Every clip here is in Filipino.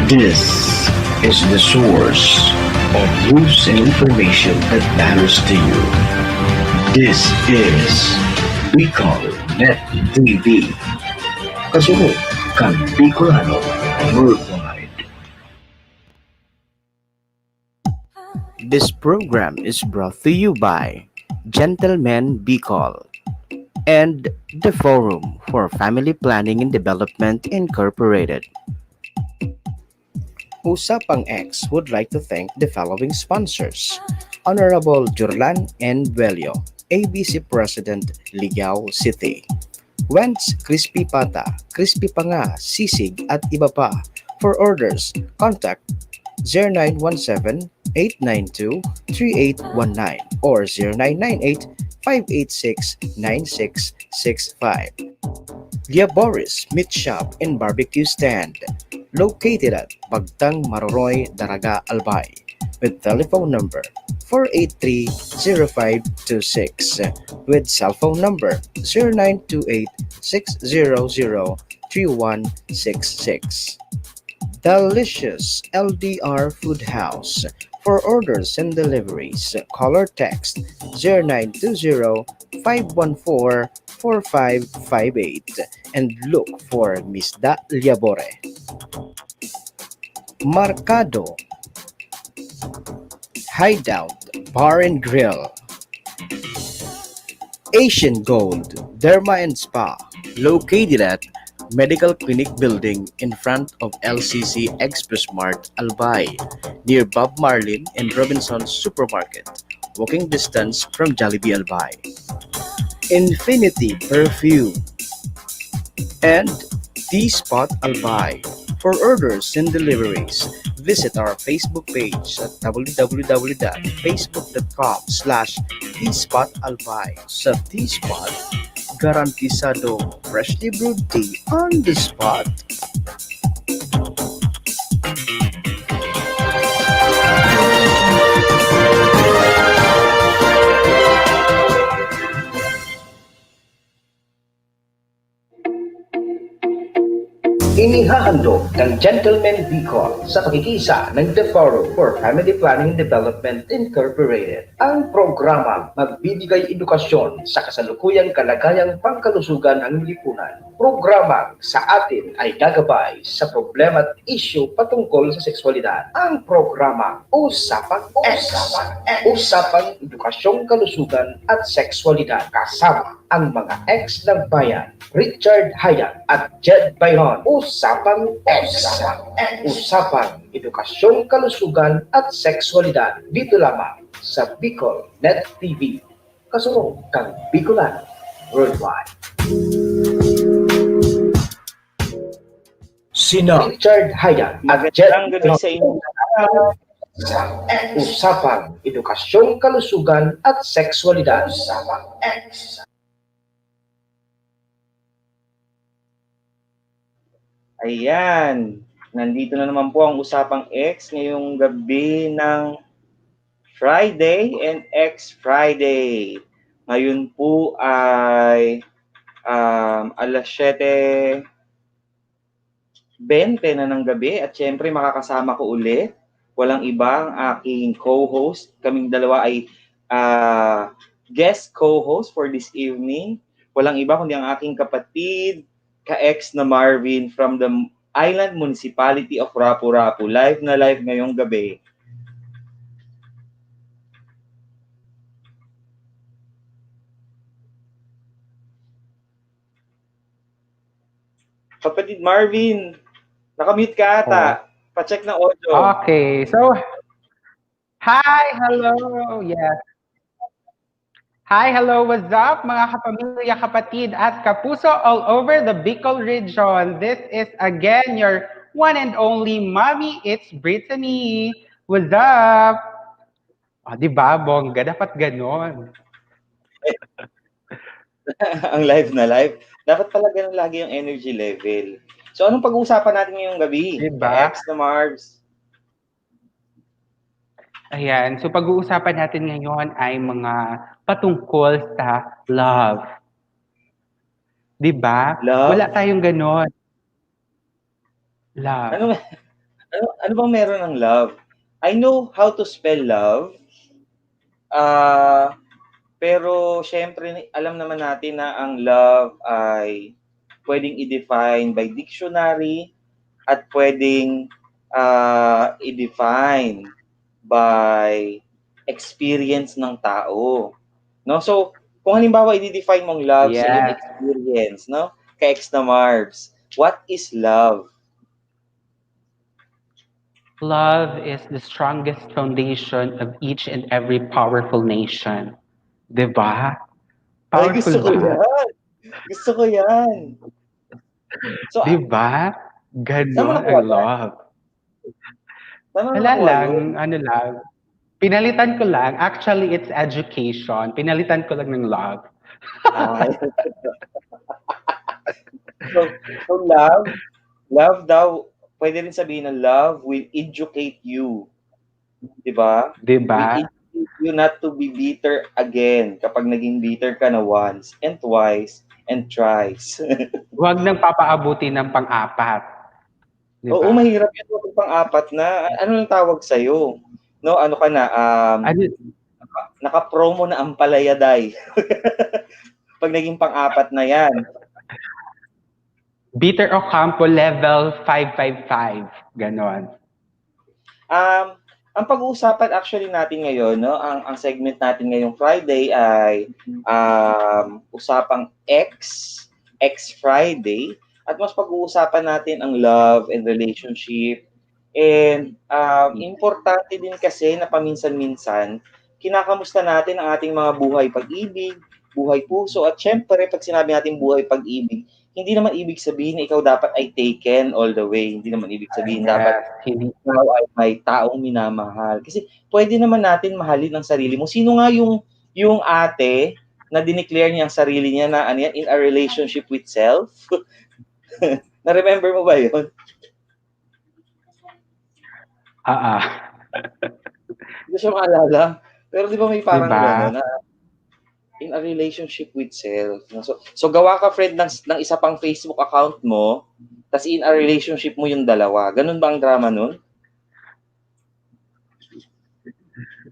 This is the source of news and information that matters to you. This is Bicol Net TV. Kasunod kang Bicolano worldwide. This program is brought to you by Gentleman Bicol and the Forum for Family Planning and Development Incorporated. Usapang X would like to thank the following sponsors: Honorable Jurlan N. Velio, ABC President, Ligao City; Wentz Crispy Pata, Crispy pa nga, sisig at iba pa. For orders, contact 0917-892-3819 or 0998-586-9665. Lia Boris Meat Shop and Barbecue Stand, located at Bagtang Maroroy, Daraga, Albay, with telephone number 483-0526, with cell phone number 0928-600-3166. Delicious LDR Food House. For orders and deliveries, call or text 0920-514-4558 and look for Miss Da Liabore. Marcado Hideout Bar and Grill. Asian Gold Derma and Spa, located at Medical Clinic Building in front of LCC Express Mart, Albay, near Bob Marlin and Robinson's Supermarket, walking distance from Jollibee, Albay. Infinity Perfume and T-Spot Albay. For orders and deliveries, visit our Facebook page at www.facebook.com/tspotalbay. Sa T-Spot, garantisado freshly brewed tea on the spot. Inihahandog ng Gentleman Bicol sa pakikisa ng The Forum for Family Planning and Development Incorporated ang programang magbibigay edukasyon sa kasalukuyang kalagayang pangkalusugan ng lipunan. Programang sa atin ay gagabay sa problema at isyu patungkol sa sexualidad. Ang programang Usapang X, Usapang Edukasyong Kalusugan at Sexualidad, kasama ang mga ex ng bayan, Richard Hayat at Jed Bayhon. Usapang X, Usapang Edukasyong Kalusugan at Sexualidad, dito lamang sa Bicol Net TV. Kasunod kang Bicolano worldwide. Sina Richard Hayat at Jed Magandang gabi sa inyo. Usapang Edukasyong Kalusugan at Sexualidad. Usapang X. Ayan, nandito na naman po ang Usapang X ngayong gabi ng Friday and X Friday. Ngayon po ay alas 7:20 na ng gabi at syempre makakasama ko ulit. Walang iba ang aking co-host. Kaming dalawa ay guest co-host for this evening. Walang iba kundi ang aking kapatid, ka-ex na Marvin from the Island Municipality of Rapu-Rapu. Live na live ngayong gabi. Kapatid Marvin, nakamute ka ata. Pa-check ng audio. Okay, so hi, hello, yes. Hi, hello, what's up mga kapamilya, kapatid at kapuso all over the Bicol region. This is again your one and only mommy, it's Brittany. What's up? Diba, bongga, dapat ganon. Ang live na live. Dapat pala ganun lagi yung energy level. So, anong pag-uusapan natin ngayong gabi? Diba? Ex na Marbs. Ayan, so pag-uusapan natin ngayon ay mga patungkol sa love. Diba? Love? Wala tayong ganon. Love. Ano Ano bang meron ng love? I know how to spell love. Pero syempre alam naman natin na ang love ay pwedeng i-define by dictionary at pwedeng i-define by experience ng tao. No? So, kung halimbawa i-define mong love sa iyong Yes. experience, no? Ka-ex na Marbs, what is love? Love is the strongest foundation of each and every powerful nation. Diba? Ay, Powerful gusto ko ba? yan. Gusto ko yan. So, Diba? saan mo Ganon nakuha ang yan? love. Saan mo Wala nakuha lang, yun? ano lang. Pinalitan ko lang. Actually, it's education. Pinalitan ko lang ng love. Ay. So love daw, pwede rin sabihin na love will educate you. Diba? Will Diba? educate you not to be bitter again kapag naging bitter ka na once and twice and thrice. Huwag nang papaabuti ng pang-apat. Oo, Diba? mahirap yun kung pang-apat na. Ano ang tawag sa'yo? No, ano ka na, Ano, naka-promo na ang palayaday. Pag naging pang-apat na yan. Bitter Ocampo level 555. Ganon. Ang pag-uusapan actually natin ngayon, no, ang segment natin ngayong Friday ay usapang X Friday, at mas pag-uusapan natin ang love and relationship. And importante din kasi na paminsan-minsan, kinakamusta natin ang ating mga buhay pag-ibig, buhay puso, at syempre pag sinabi natin buhay pag-ibig, hindi naman ibig sabihin na ikaw dapat ay taken all the way. Hindi naman ibig sabihin dapat Hindi. ikaw ay may taong minamahal. Kasi pwede naman natin mahalin ang sarili mo. Sino nga yung ate na dineclare niya ang sarili niya na ano yan, in a relationship with self? Na-remember mo ba yun? Hindi ko siya maalala. Pero di ba may parang Diba? gano'n na in a relationship with self. So gawa ka, friend, ng isa pang Facebook account mo, tas in a relationship mo yung dalawa. Ganun ba ang drama nun?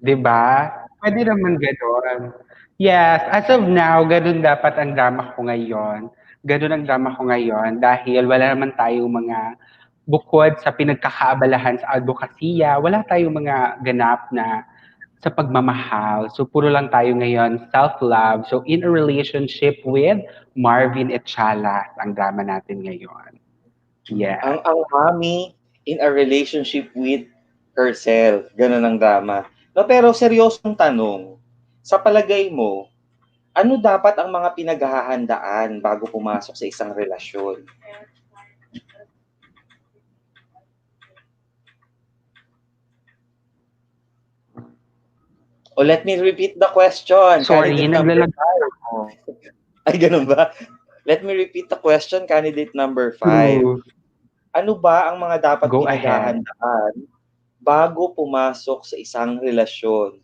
Diba? Pwede naman gano'n. Yes, as of now, ganun dapat ang drama ko ngayon. Ganun ang drama ko ngayon dahil wala naman tayong mga bukod sa pinagkakaabalahan sa advokasya, wala tayong mga ganap na sa pagmamahal. So, puro lang tayo ngayon self-love. So, in a relationship with Marvin Echalas, ang drama natin ngayon. Yeah. Ang mommy in a relationship with herself. Ganun ang drama. No, pero seryosong tanong, sa palagay mo, ano dapat ang mga pinaghahandaan bago pumasok sa isang relasyon? O let me repeat the question. Sorry, Candidate number 5. Ay, ganun ba? Let me repeat the question, candidate number 5. Ano ba ang mga dapat Go ahead. pinaghahandaan bago pumasok sa isang relasyon?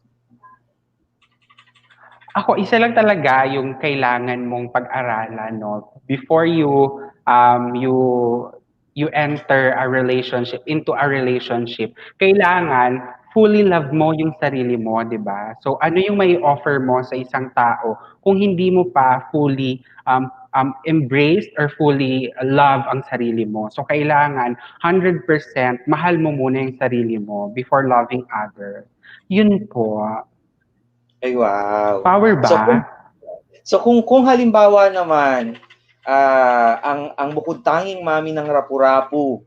Ako, isa lang talaga yung kailangan mong pag-aralan, no? Before you enter a relationship, into a relationship, kailangan fully love mo yung sarili mo, di ba? So, ano yung may offer mo sa isang tao kung hindi mo pa fully embrace or fully love ang sarili mo. So, kailangan 100% mahal mo muna yung sarili mo before loving other. Yun po. Ay, wow. Power ba? So kung halimbawa naman, ang bukod tanging mami ng Rapu-Rapu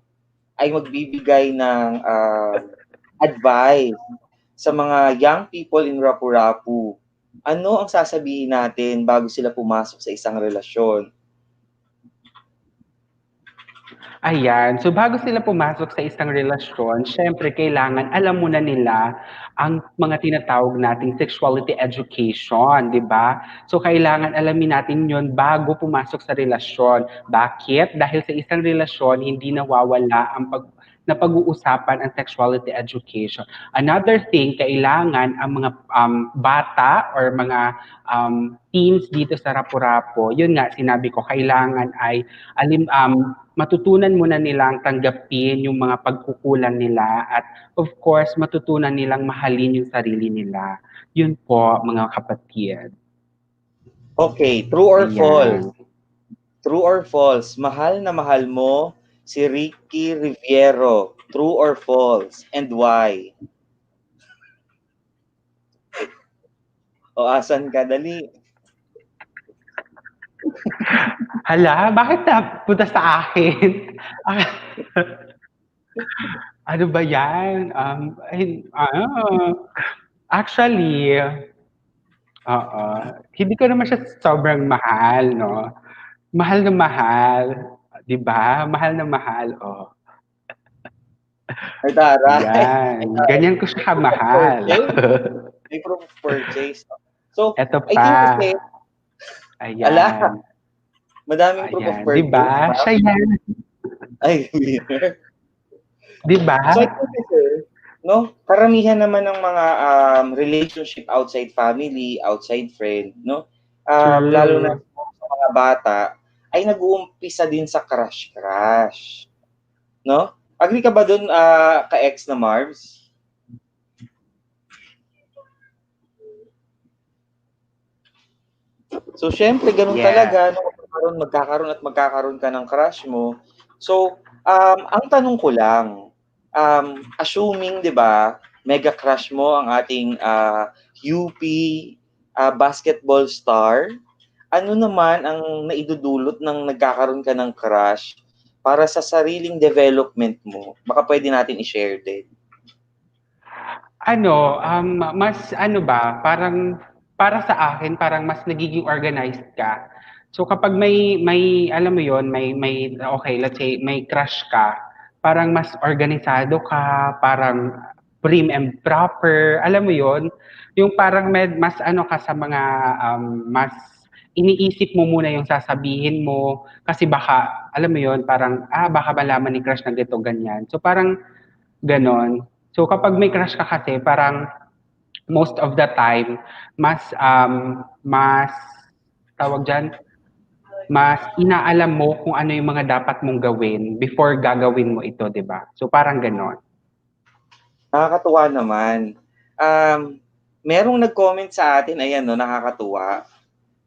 ay magbibigay ng advice sa mga young people in Rapu-Rapu, ano ang sasabihin natin bago sila pumasok sa isang relasyon? Ayan. So bago sila pumasok sa isang relasyon, syempre kailangan alam muna nila ang mga tinatawag nating sexuality education, di ba? So kailangan alamin natin yon bago pumasok sa relasyon. Bakit? Dahil sa isang relasyon, hindi nawawala ang na pag-uusapan ang sexuality education. Another thing, kailangan ang mga bata or mga teens dito sa Rapu-Rapu, yun nga, sinabi ko, kailangan ay matutunan muna nilang tanggapin yung mga pagkukulang nila at of course, matutunan nilang mahalin yung sarili nila. Yun po, mga kapatid. Okay, true or Ayan. false? True or false? Mahal na mahal mo si Ricky Riviero. True or false? And why? O asan ka? Dali. Hala, bakit napunta sa akin? Ano ba yan? Actually, hindi ko naman siya sobrang mahal, no? Mahal na mahal. 'Di ba? Mahal na mahal, oh. Ay, taray. Yan. Ganyan ko siya kamahal. May proof of purchase. So, Eto I think pa. kasi, Ayan. madaming proof of Ayan. purchase. 'Di ba? Siya yan. Ay, winner. 'Di ba? So, I think kasi, no, karamihan naman ng mga relationship outside family, outside friend, no? True. Lalo na sa mga bata, ay nag-uumpisa din sa crush-crush. No? Agree ka ba dun, ka-ex na Marvs? So, syempre, ganun Yeah. talaga. No? Magkakaroon ka ng crush mo. So, ang tanong ko lang, assuming, di ba, mega crush mo ang ating UP basketball star, ano naman ang naidudulot ng nagkakaroon ka ng crush para sa sariling development mo? Baka pwede natin i-share din. Parang para sa akin, parang mas nagiging organized ka. So kapag may alam mo yon, okay, let's say may crush ka, parang mas organisado ka, parang prim and proper, alam mo yon, yung parang mas ka sa mga mas iniisip mo muna yung sasabihin mo kasi baka alam mo yon, parang baka malaman ni crush na gito ganyan. So parang ganon. So kapag may crush ka kasi parang most of the time mas tawag diyan, mas inaalam mo kung ano yung mga dapat mong gawin before gagawin mo ito, 'di ba? So parang ganon. Nakakatuwa naman. Merong nag-comment sa atin, ayan, no, nakakatuwa.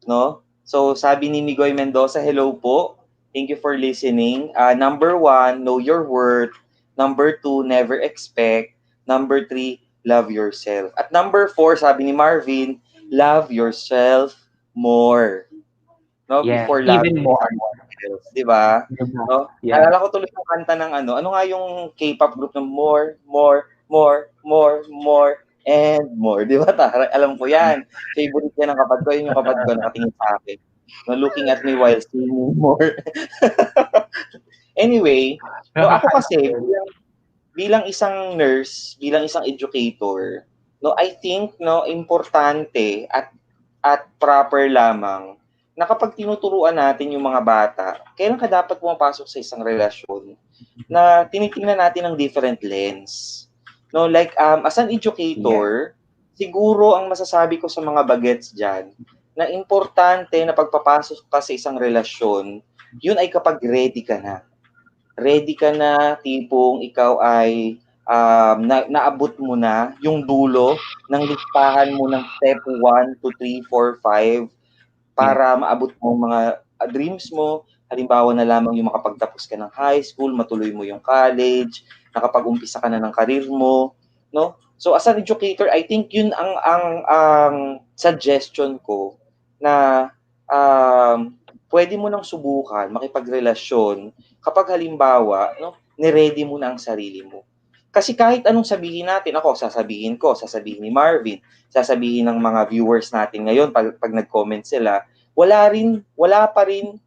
No? So, sabi ni Migoy Mendoza, hello po. Thank you for listening. Number 1, know your worth. Number 2, never expect. Number 3, love yourself. At number 4, sabi ni Marvin, love yourself more. No? Yes, Before loving even more. yourself. Diba? Diba? No? Yeah. Alala ko tuloy yung kanta ng ano nga yung K-pop group ng more, and more. Di ba? Alam ko yan. Favorite yan ng kapad ko. Yun yung kapad ko nakatingin sa akin. No, looking at me while singing more. Anyway, no, ako kasi, bilang isang nurse, bilang isang educator, no, I think, no, importante at proper lamang na kapag tinuturuan natin yung mga bata, kailan ka dapat pumapasok sa isang relasyon na tinitingnan natin ng different lens. No, like as an educator, siguro ang masasabi ko sa mga bagets diyan na importante na pagpapasok ka sa isang relasyon, yun ay kapag ready ka na. Ready ka na, tipong ikaw ay naabot mo na yung dulo ng listahan mo ng step 1 to 3, 4, 5 para maabot mo ang mga dreams mo. Halimbawa na lamang yung makapagtapos ka ng high school, matuloy mo yung college, nakapag-umpisa ka na ng career mo, no? So as an educator, I think yun ang suggestion ko na pwede mo nang subukan makipagrelasyon kapag halimbawa, no, ni-ready mo na ang sarili mo. Kasi kahit anong sabihin natin, sasabihin ni Marvin, sasabihin ng mga viewers natin ngayon pag nag-comment sila, wala pa rin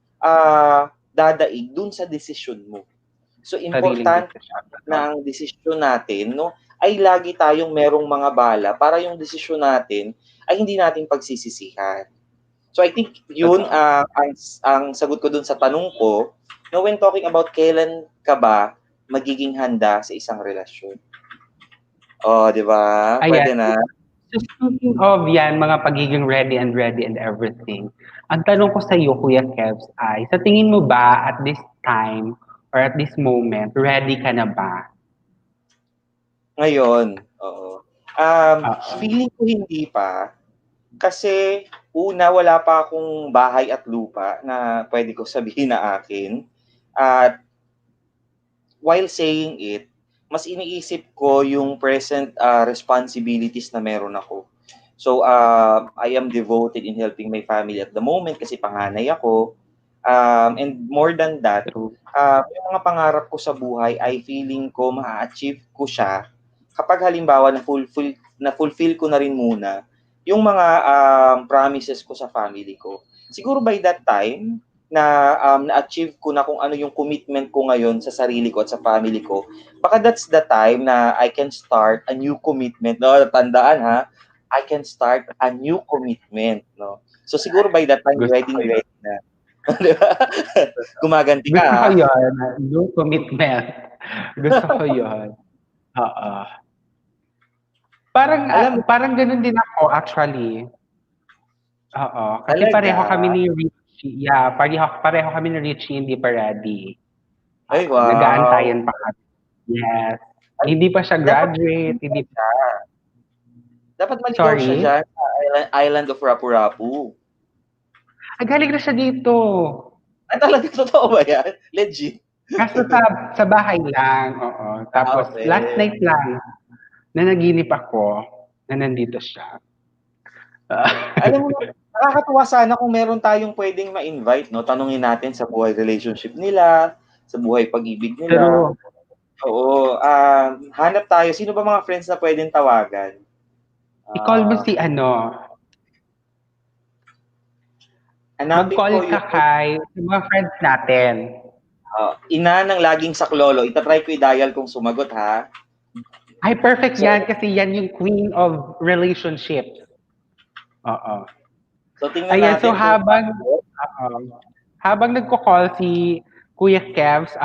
dadaig dun sa desisyon mo. So importante na ang desisyon natin, no, ay lagi tayong merong mga bala para yung desisyon natin ay hindi natin pagsisisihan. So I think yun ang sagot ko dun sa tanong ko, no, when talking about kailan ka ba magiging handa sa isang relasyon. Oh, di ba? Pwede Ayan. na. So speaking of yan, mga pagiging ready and everything, ang tanong ko sa iyo, Kuya Kevs, ay sa tingin mo ba at this time or at this moment, ready ka na ba? Ngayon, oo. Oo. Feeling ko hindi pa. Kasi una, wala pa akong bahay at lupa na pwede ko sabihin na akin. At while saying it, mas iniisip ko yung present responsibilities na meron ako. So, I am devoted in helping my family at the moment kasi panganay ako. And more than that, True. yung mga pangarap ko sa buhay ay feeling ko ma-achieve ko siya kapag halimbawa na-fulfill ko na rin muna yung mga promises ko sa family ko. Siguro by that time, na-achieve ko na kung ano yung commitment ko ngayon sa sarili ko at sa family ko, baka that's the time na I can start a new commitment. No? Tandaan ha, I can start a new commitment. No? So siguro by that time, Gusto ready ko yun. na. Diba? Gumaganti ka. Gusto ko Ha? yun. No commitment. Gusto ko yun. Oo. Parang ganun din ako actually. Oo. Kasi Talaga? pareho kami ni Richie. Yeah, pareho kami ni Richie, hindi pa ready. Ay, Oo, wow. nag-aantayan pa kami. Yes. Hindi pa siya graduate, hindi pa. Dapat maligaw siya Sorry? dyan sa island of Rapu-Rapu. Galing na siya dito. Ay, talaga, totoo ba yan? Legit? Kaso sa bahay lang, oo. Tapos Okay. last night lang, nanaginip ako na nandito siya. Alam mo, nakakatuwa sana kung meron tayong pwedeng ma-invite, no? Tanungin natin sa buhay relationship nila, sa buhay pag-ibig nila. Pero, Oo. Hanap tayo. Sino ba mga friends na pwedeng tawagan? i-call mo si ano, Hanapin ko mag-call ka yung kay sa mga friends natin. ina ng laging saklolo. Itatry ko i-dial kung sumagot, ha? Ay, perfect yan kasi yan yung queen of relationship. Oo. So, tingnan Ayan, natin. so habang nagko-call si Kuya Kevs,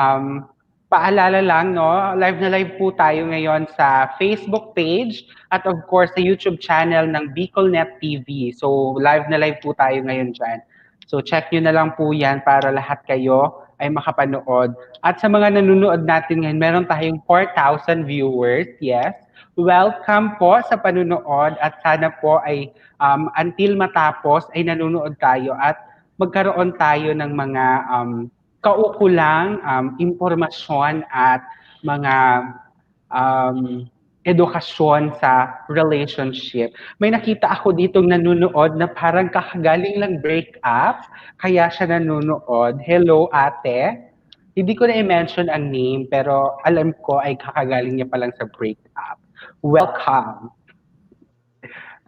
paalala lang, no, live na live po tayo ngayon sa Facebook page at of course sa YouTube channel ng BicolNet TV. So live na live po tayo ngayon dyan. So check nyo na lang po yan para lahat kayo ay makapanood. At sa mga nanonood natin ngayon, meron tayong 4,000 viewers. Yes. Welcome po sa panunood at sana po ay until matapos ay nanonood tayo at magkaroon tayo ng mga kaukulang impormasyon at mga edukasyon sa relationship. May nakita ako ditong nanonood na parang kakagaling lang break up, kaya siya nanonood. Hello, ate. Hindi ko na i-mention ang name, pero alam ko ay kakagaling niya pa lang sa break up. Welcome.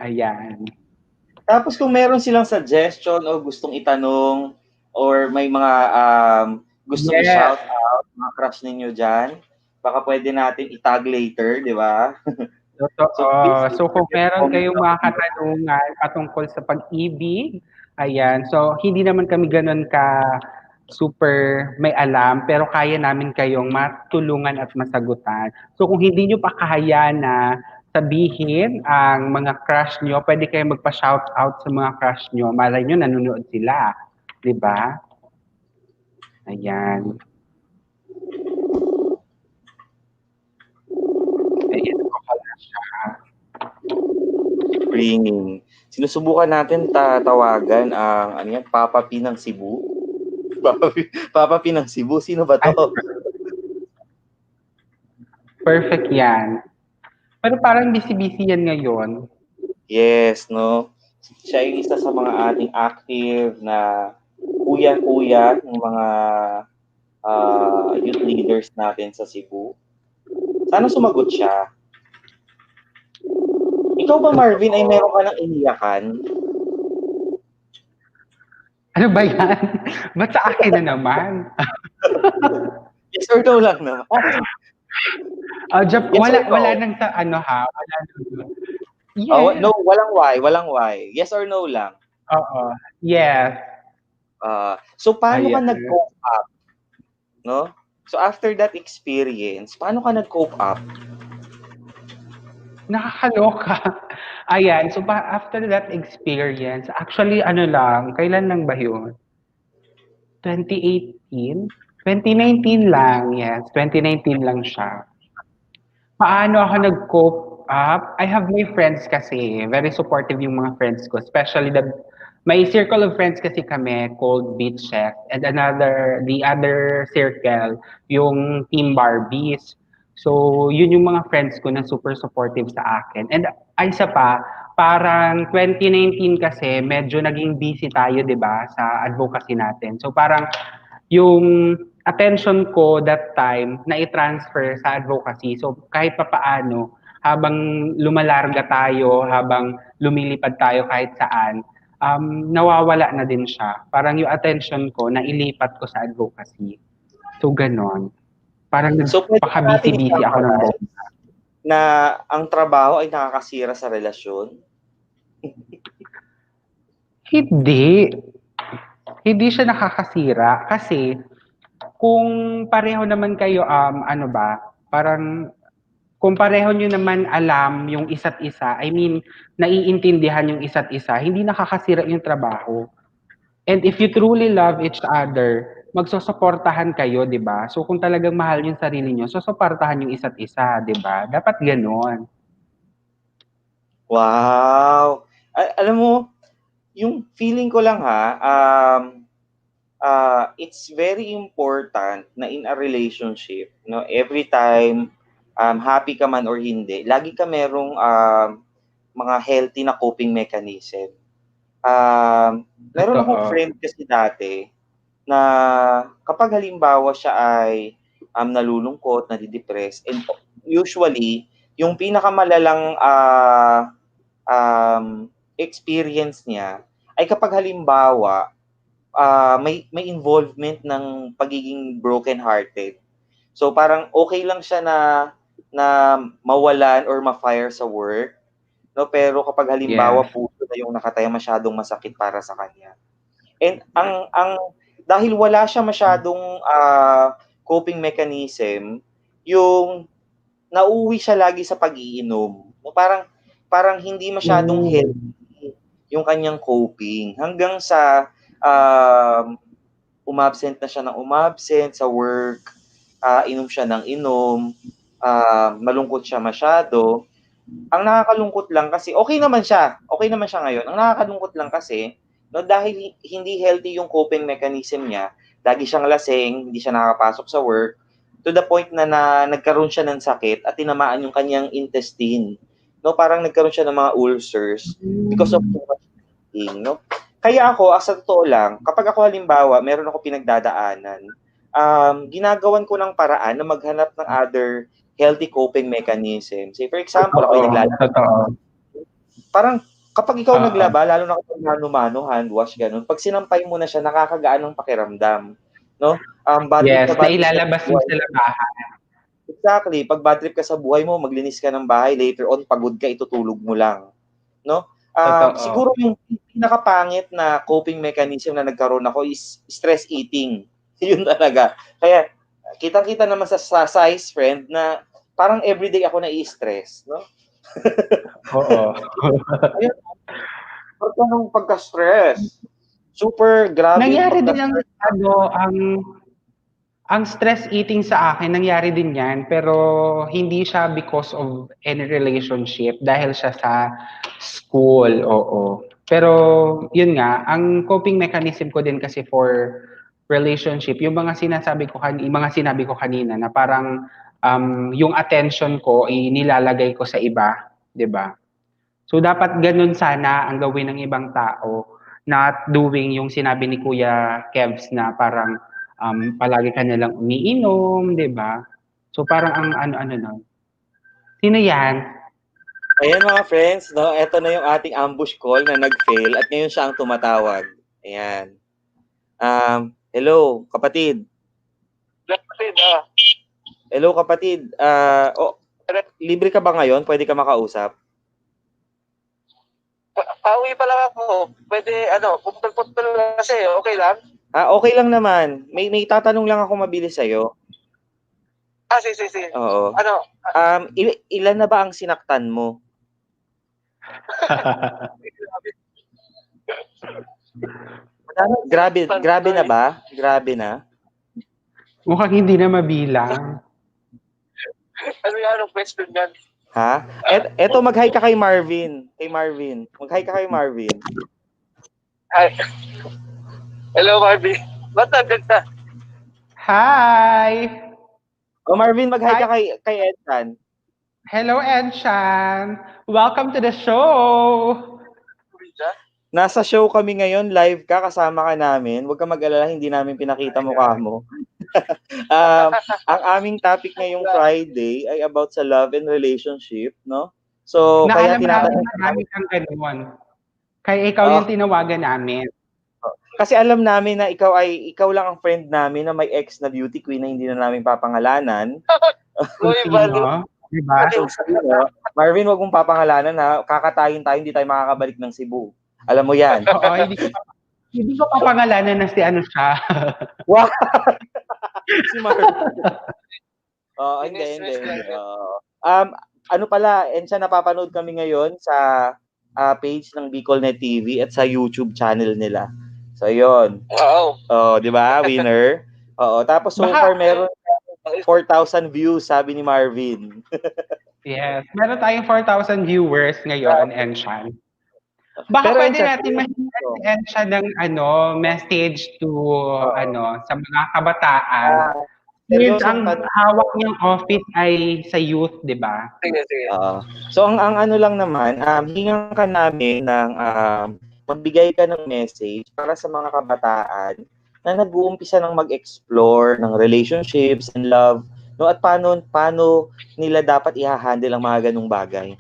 Ayan. Tapos kung meron silang suggestion o gustong itanong or may mga gustong i-shout out, mga crush ninyo dyan, baka pwede natin itag later, di ba? Totoo. So kung meron kayong mga katanungan patungkol sa pag-ibig, ayan. So hindi naman kami ganun ka super may alam, pero kaya namin kayong matulungan at masagutan. So kung hindi nyo pa kaya na sabihin ang mga crush nyo, pwede kayong magpa-shout out sa mga crush nyo. Malay nyo, nanonood sila. Di ba? Ayan. Ayan ko pala siya. Ringing. Sinusubukan natin tawagan ang ano yan, Papa P ng Cebu. Papa P ng Cebu, sino ba to? Perfect yan. Pero parang busy-busy yan ngayon. Yes, no? Siya yung isa sa mga ating active na kuya-kuya ng mga youth leaders natin sa Cebu. Sana sumagot siya. Ikaw ba, Marvin, ay meron ka ng iniyakan? Ano ba yan? Ba't sa akin na naman? Yes or no lang naman. Wala nang sa ano ha? Wala nang. Yes. No, walang why. Yes or no lang. Oo. Yes. So paano ka Ayan. nag-cope up? No? So after that experience, paano ka nag-cope up? Nakakaloka. Ayan, so after that experience, actually ano lang, kailan lang ba yun? 2018? 2019 lang, yes. 2019 lang siya. Paano ako nag-cope up? I have my friends kasi. Very supportive yung mga friends ko. Especially my circle of friends kasi kami called Beach Chef. And the other circle, yung Team Barbies. So, yun yung mga friends ko na super supportive sa akin. And ay isa pa, parang 2019 kasi medyo naging busy tayo, 'di ba, sa advocacy natin. So parang yung attention ko that time na i-transfer sa advocacy. So kahit papaano, habang lumalarga tayo, habang lumilipad tayo kahit saan, nawawala na din siya. Parang yung attention ko na ilipat ko sa advocacy. So ganon. Parang So pwede natin nagpaka-busy-busy ako ng i-summarize na ang trabaho ay nakakasira sa relasyon? Hindi. Hindi siya nakakasira kasi kung pareho naman kayo, ano ba, parang kung pareho nyo naman alam yung isa't isa, I mean, naiintindihan yung isa't isa, hindi nakakasira yung trabaho. And if you truly love each other, magsusuportahan kayo, di ba? So kung talagang mahal yung sarili nyo, susuportahan yung isa't isa, di ba? Dapat ganon. Wow! Alam mo, yung feeling ko lang it's very important na in a relationship, no, every time happy ka man or hindi, lagi ka merong mga healthy na coping mechanism. Meron akong Totoo. friend kasi dati na kapag halimbawa siya ay nalulungkot, nadidepress, and usually, yung pinakamalalang experience niya ay kapag halimbawa may involvement ng pagiging broken-hearted. So parang okay lang siya na mawalan or ma-fire sa work, no? Pero kapag halimbawa Yes. puso na yung nakataya, masyadong masakit para sa kanya. And ang dahil wala siya masyadong coping mechanism, yung nauuwi siya lagi sa pag-iinom. No, parang hindi masyadong healthy yung kanyang coping hanggang sa umabsent na siya ng umabsent sa work, inom siya ng inom, malungkot siya masyado. Ang nakakalungkot lang kasi okay naman siya ngayon. Ang nakakalungkot lang kasi, no, dahil hindi healthy yung coping mechanism niya, lagi siyang lasing, hindi siya nakakapasok sa work, to the point na nagkaroon siya ng sakit at tinamaan yung kanyang intestine. No, parang nagkaroon siya ng mga ulcers because of too much eating, no? Kaya ako, sa totoo lang, kapag ako halimbawa, meron ako pinagdadaanan, ginagawan ko ng paraan na maghanap ng other healthy coping mechanism. Say, for example, ako yung naglalaba. Totoo. Parang, kapag ikaw Oo. naglaba, lalo na kapag mano-mano, hand wash, ganun, pag sinampay mo na siya, nakakagaan ng pakiramdam. No? Bad trip Yes, na bad na trip ilalabas mo sa labahan. Exactly. Pag bad trip ka sa buhay mo, maglinis ka ng bahay, later on, pagod ka, itutulog mo lang. No? Totoo. Siguro yung pinakapangit na coping mechanism na nagkaroon ako is stress eating. Yun talaga. Kaya, kitang-kita naman sa size, friend, na parang everyday ako na-i-stress. No? Oo. Ayun. Parang nung pagka-stress. Super grabe yung Nangyari din pagka-stress. ang stress eating sa akin, nangyari din yan, pero hindi siya because of any relationship, dahil siya sa school, oo. Pero, yun nga, ang coping mechanism ko din kasi for relationship, yung mga sinabi ko kanina na parang yung attention ko ay nilalagay ko sa iba, 'di ba? So dapat ganun sana ang gawin ng ibang tao, not doing yung sinabi ni Kuya Kevs na parang palagi ka nalang umiinom, 'di ba? So parang ang ano-ano na. Sino 'yan? Ayan mga friends, no? Ito na yung ating ambush call na nag-fail at ngayon siya ang tumatawag. Ayan. Hello, kapatid. Hello, kapatid. Libre ka ba ngayon? Pwede ka makausap? Pauwi pa lang ako. Pwede, puputol-putol lang kasi, okay lang? Okay lang naman. May tatanong lang ako mabilis sa'yo. Sige. Oo. Ano? Ilan na ba ang sinaktan mo? Grabe na ba? Grabe na? Mukhang hindi na mabilang. Ano nga anong question yan? Ha? Eto, mag-hi ka kay Marvin. Mag-hi ka kay Marvin. Hi. Hello, Marvin. Ba't ang ganda? Hi! Marvin, mag-hi Hi. ka kay Edsan. Hello, Enshan! Welcome to the show! Nasa show kami ngayon, live ka, kasama ka namin. Huwag ka mag-alala, hindi namin pinakita mukha mo. Ang aming topic ngayong Friday ay about sa love and relationship, no? So, Na kaya alam namin marami kang ganun. Kaya ikaw yung tinawagan namin. Kasi alam namin na ikaw lang ang friend namin na may ex na beauty queen na hindi na namin papangalanan. Uy, Sino? Diba? Marvin, wag mong papangalanan ha. Kakatayin tayo, hindi tayo makakabalik ng Cebu. Alam mo yan. Oo, hindi ko papangalanan na si ano siya. Wow! Si Marvin. Hindi. Ano pala, Ensa, napapanood kami ngayon sa page ng BicolNet TV at sa YouTube channel nila. So, yun. Wow. Di ba? Winner. Tapos so far meron 4,000 views, sabi ni Marvin. Yes. Meron tayong 4,000 viewers ngayon, Enshan. Baka Pero pwede Enshan, natin mahingi si Enshan ng message to sa mga kabataan. Since ang hawak niyang office ay sa youth, di ba? Sige. So ang ano lang naman, hingan ka namin ng magbigay ka ng message para sa mga kabataan na nag-uumpisa ng mag-explore ng relationships and love, no, at paano nila dapat i-handle ang mga ganung bagay.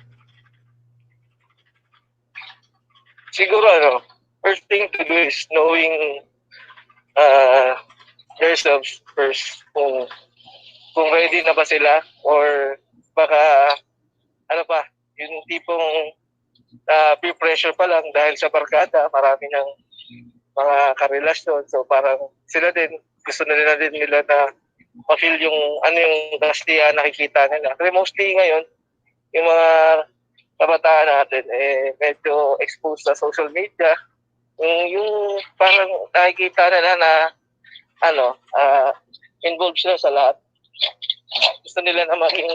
Siguro first thing to do is knowing themselves first. Kung ready na ba sila or baka yung tipong peer pressure pa lang dahil sa barkada, marami ng mga karelasyon. So parang sila din, gusto nila na ma-feel yung gastihan nakikita nila. Kasi mostly ngayon, yung mga kabataan natin medyo exposed sa social media. Yung parang nakikita nila na involved sila sa lahat. Gusto nila na maging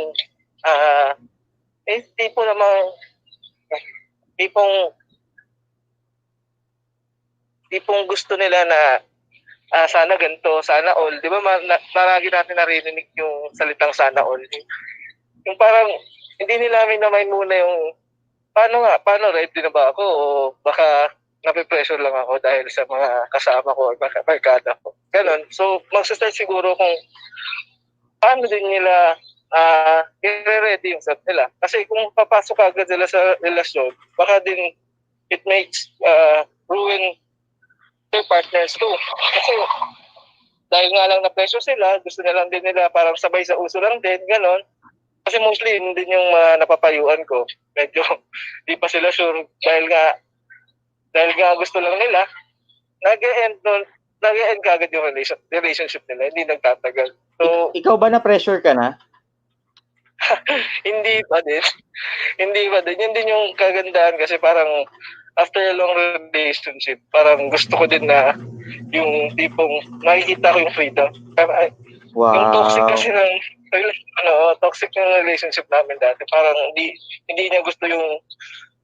tipong gusto nila na sana ganito, sana all. Di ba marami natin narinig yung salitang sana all. Yung parang hindi nila minamay muna yung paano ready na ba ako o baka nape-pressure lang ako dahil sa mga kasama ko o baka barkada ko. Ganon. So, magsa-start siguro kung paano din nila i-ready yung self nila. Kasi kung papasok agad sila sa relasyon, baka din it makes ruin their partners too. Kasi dahil nga lang na-pressure sila, gusto na lang din nila parang sabay sa uso lang din, ganon. Kasi mostly, yun din yung napapayuan ko. Medyo di pa sila sure dahil nga gusto lang nila, nag-e-end kagad yung relationship nila, hindi nagtatagal. So, ikaw ba na-pressure ka na? Hindi pa din. Yun din yung kagandahan kasi parang after a long relationship, parang gusto ko din na yung tipong nakikita ko yung freedom. Wow. Yung toxic kasi ng toxic yung relationship namin dati. Parang hindi niya gusto yung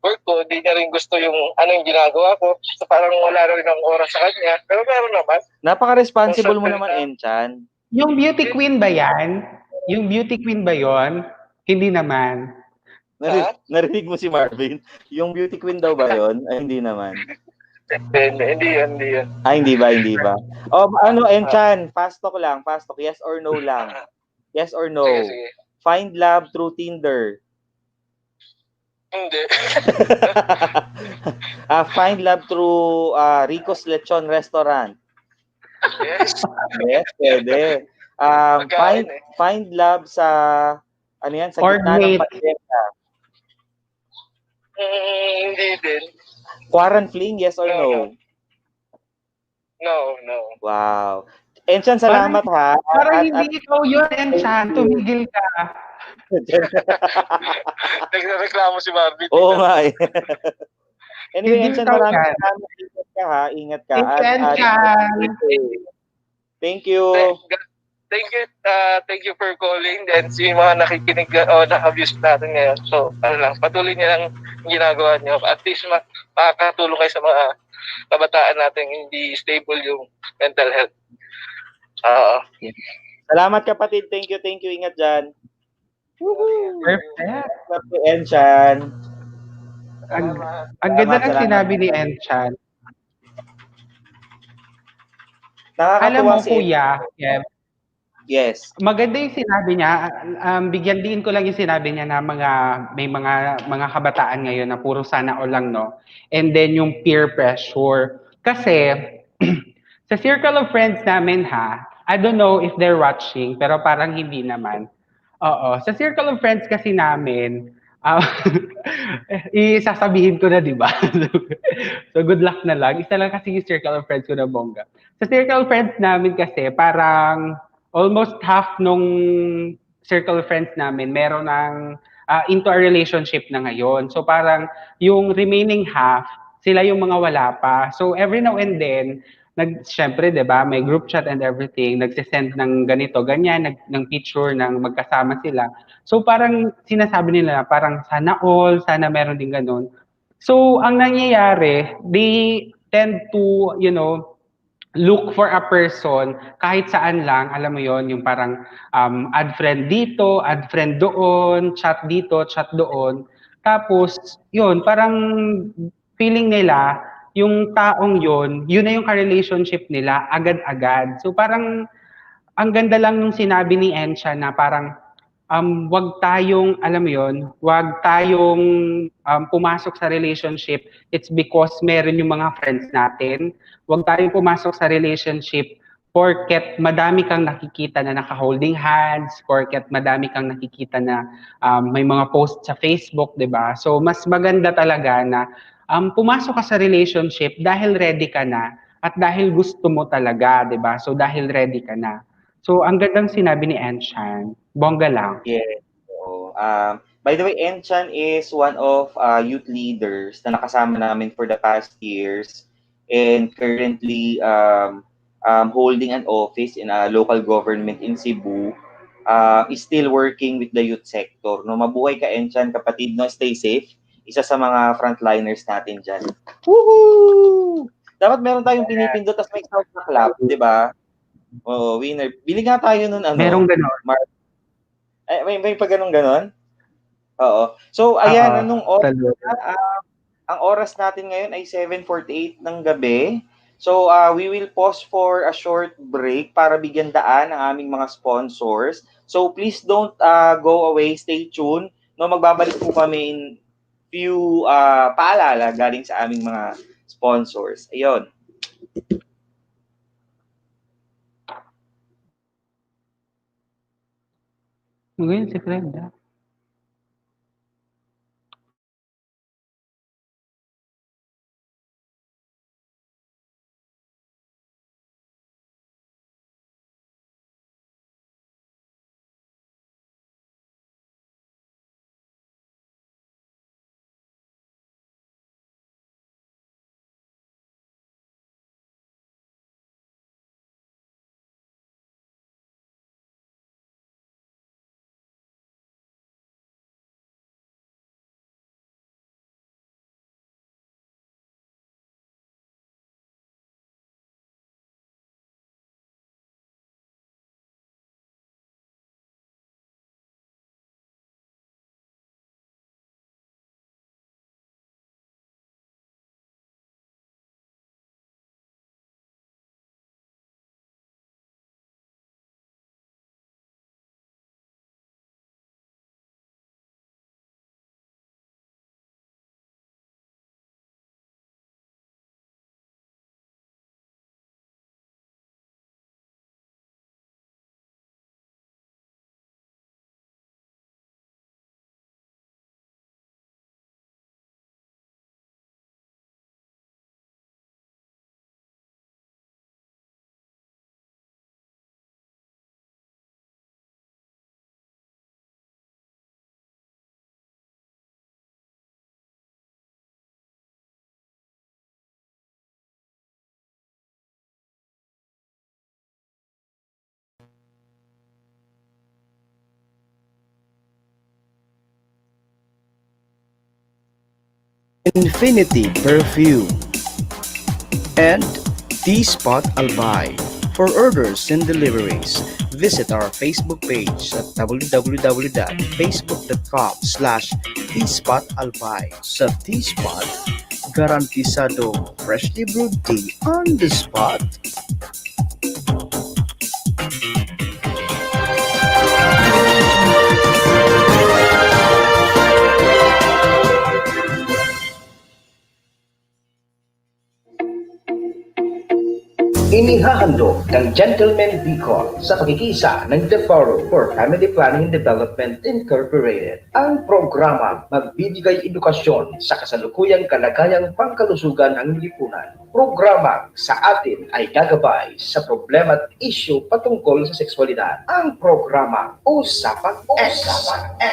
work ko, hindi niya rin gusto yung yung ginagawa ko. So parang wala na rin ang oras sa kanya. Pero meron naman. Napaka-responsible mo naman, Enchan. Yung beauty queen ba yan? Yung beauty queen ba yon? Hindi naman. Narinig mo si Marvin? Yung beauty queen daw ba yon? Ay, hindi naman. Hindi yan. Hindi ba? Enchan, fast talk. Yes or no lang. Yes or no? Sige. Find love through Tinder. Hindi. Find love through Rico's Lechon Restaurant. Yes. Yes, pwede. Find love sa sa gitna ng pandemya. Hindi din. Quarantine, yes or no? No. Wow. Enchan, salamat ha. Parang At hindi ikaw yun, Enchan. Tumigil ka. Nagreklamo si Barbie. Oo nga eh. Anyway, Hindi Enchan, ikaw maraming yan. salamat. Ingat ka ha. Ingat ka. Thank you, At Enchan. thank you. Thank you for calling. Then, si mga nakikinig o naka-views natin ngayon. So, patuloy niyo lang yung ginagawa niyo. At least makakatulong kayo sa mga kabataan natin hindi stable yung mental health. Salamat kapatid. Thank you. Ingat dyan. Perfect. Love you, Enchan. Ang ganda ng Salamat. sinabi ni Enchan. Alam Nakakatuwa mo, si Kuya, Kev, Yes. maganda yung sinabi niya. Bigyan din ko lang yung sinabi niya na may mga kabataan ngayon na puro sana all lang, no? And then yung peer pressure. Kasi sa circle of friends namin I don't know if they're watching, pero parang hindi naman. Oo, sa circle of friends kasi namin, isasabihin ko na, di ba? So good luck na lang. Isa lang kasi yung circle of friends ko na bongga. Sa circle of friends namin kasi parang almost half nung circle of friends namin meron ng into a relationship na ngayon. So parang yung remaining half, sila yung mga wala pa. So every now and then, syempre, 'di ba, may group chat and everything, nagse-send ng ganito, ganyan, ng picture ng magkasama sila. So parang sinasabi nila parang sana all, sana meron din ganun. So ang nangyayari, they tend to, look for a person kahit saan lang, alam mo yon, yung parang add friend dito, add friend doon, chat dito, chat doon. Tapos, yun, parang feeling nila, yung taong yun na yung ka-relationship nila agad-agad. So parang, ang ganda lang nung sinabi ni Ensha na parang, wag tayong, alam mo yon, wag tayong pumasok sa relationship, it's because meron yung mga friends natin. Wag tayong pumasok sa relationship porket madami kang nakikita na naka-holding hands, porket madami kang nakikita na may mga post sa Facebook, 'di ba? So mas maganda talaga na pumasok ka sa relationship dahil ready ka na at dahil gusto mo talaga, 'di ba? So dahil ready ka na. So ang gandang sinabi ni Anshan, bongga lang. Yes. So, by the way, Enchan is one of youth leaders na nakasama namin for the past years and currently holding an office in a local government in Cebu. Is still working with the youth sector. No, mabuhay ka, Enchan, kapatid. No, stay safe. Isa sa mga frontliners natin dyan. Woohoo! Dapat meron tayong pinipindot tapos may sound na clap, di ba? Oo, winner. Bili nga tayo nun, Merong ganon. May pa ganon? Oo. So, ayan, anong oras Salud. na? Ang oras natin ngayon ay 7:48 ng gabi. So, we will pause for a short break para bigyan daan ang aming mga sponsors. So, please don't go away. Stay tuned. No, magbabalik po kami in few paalala galing sa aming mga sponsors. Ayun. Ngayon si Fred, Infinity Perfume, and T-Spot Albay. For orders and deliveries, visit our Facebook page at www.facebook.com/tspotalbay. Sa T-Spot, garantisado freshly brewed tea on the spot. Inihahandog ng Gentleman Bicol sa pakikisa ng The Forum for Family Planning and Development Incorporated. Ang programa magbibigay edukasyon sa kasalukuyang kalagayang pangkalusugan ng lipunan. Programa sa atin ay gagabay sa problema at isyu patungkol sa sexualidad. Ang programa Usapang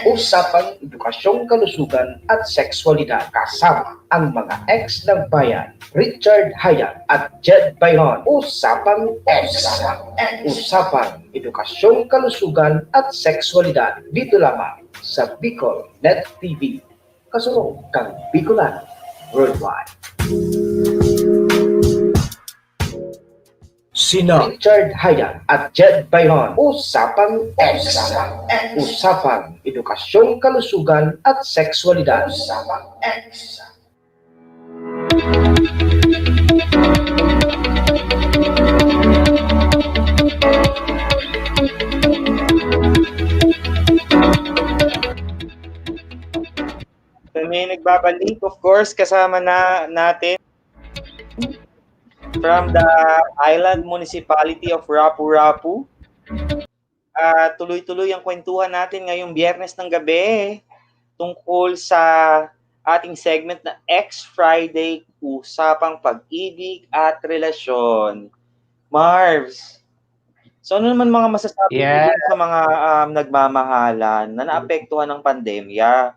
Usapang Edukasyong Kalusugan at Sexualidad kasama ang mga ex ng bayan, Richard Hayat at Jed Bayhon. Usapang Edukasyong Kalusugan at Sexualidad dito lamang sa Bicol Net TV. Kasunod kang Bicolano Worldwide. Sina Richard Hayat at Jed Bayhon. Usapang Edukasyong Kalusugan at Sexualidad. Usapang Kami nagbabalik, of course, kasama natin from the Island Municipality of Rapu-Rapu. Tuloy-tuloy ang kwentuhan natin ngayong Biyernes ng gabi tungkol sa ating segment na X-Friday, Usapang Pag-ibig at Relasyon. Marvs, so ano naman mga masasabi mo sa mga nagmamahalan na naapektuhan ng pandemya?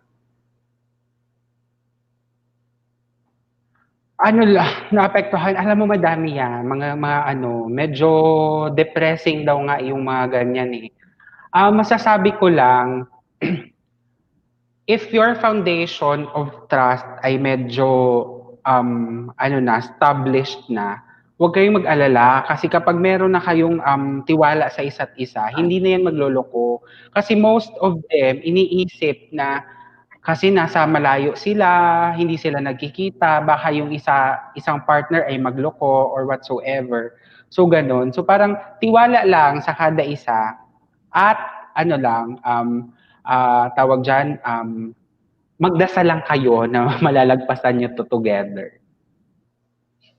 Naapektuhan, alam mo madami yan, mga medyo depressing daw nga yung mga ganyan eh. Masasabi ko lang, if your foundation of trust ay medyo established na, huwag kayong mag-alala kasi kapag meron na kayong tiwala sa isa't isa, hindi na yan magloloko. Kasi most of them iniisip na kasi nasa malayo sila, hindi sila nagkikita, baka yung isang partner ay magloko or whatsoever. So ganun. So parang tiwala lang sa kada isa at tawag dyan, magdasal lang kayo na malalagpasan nyo to together.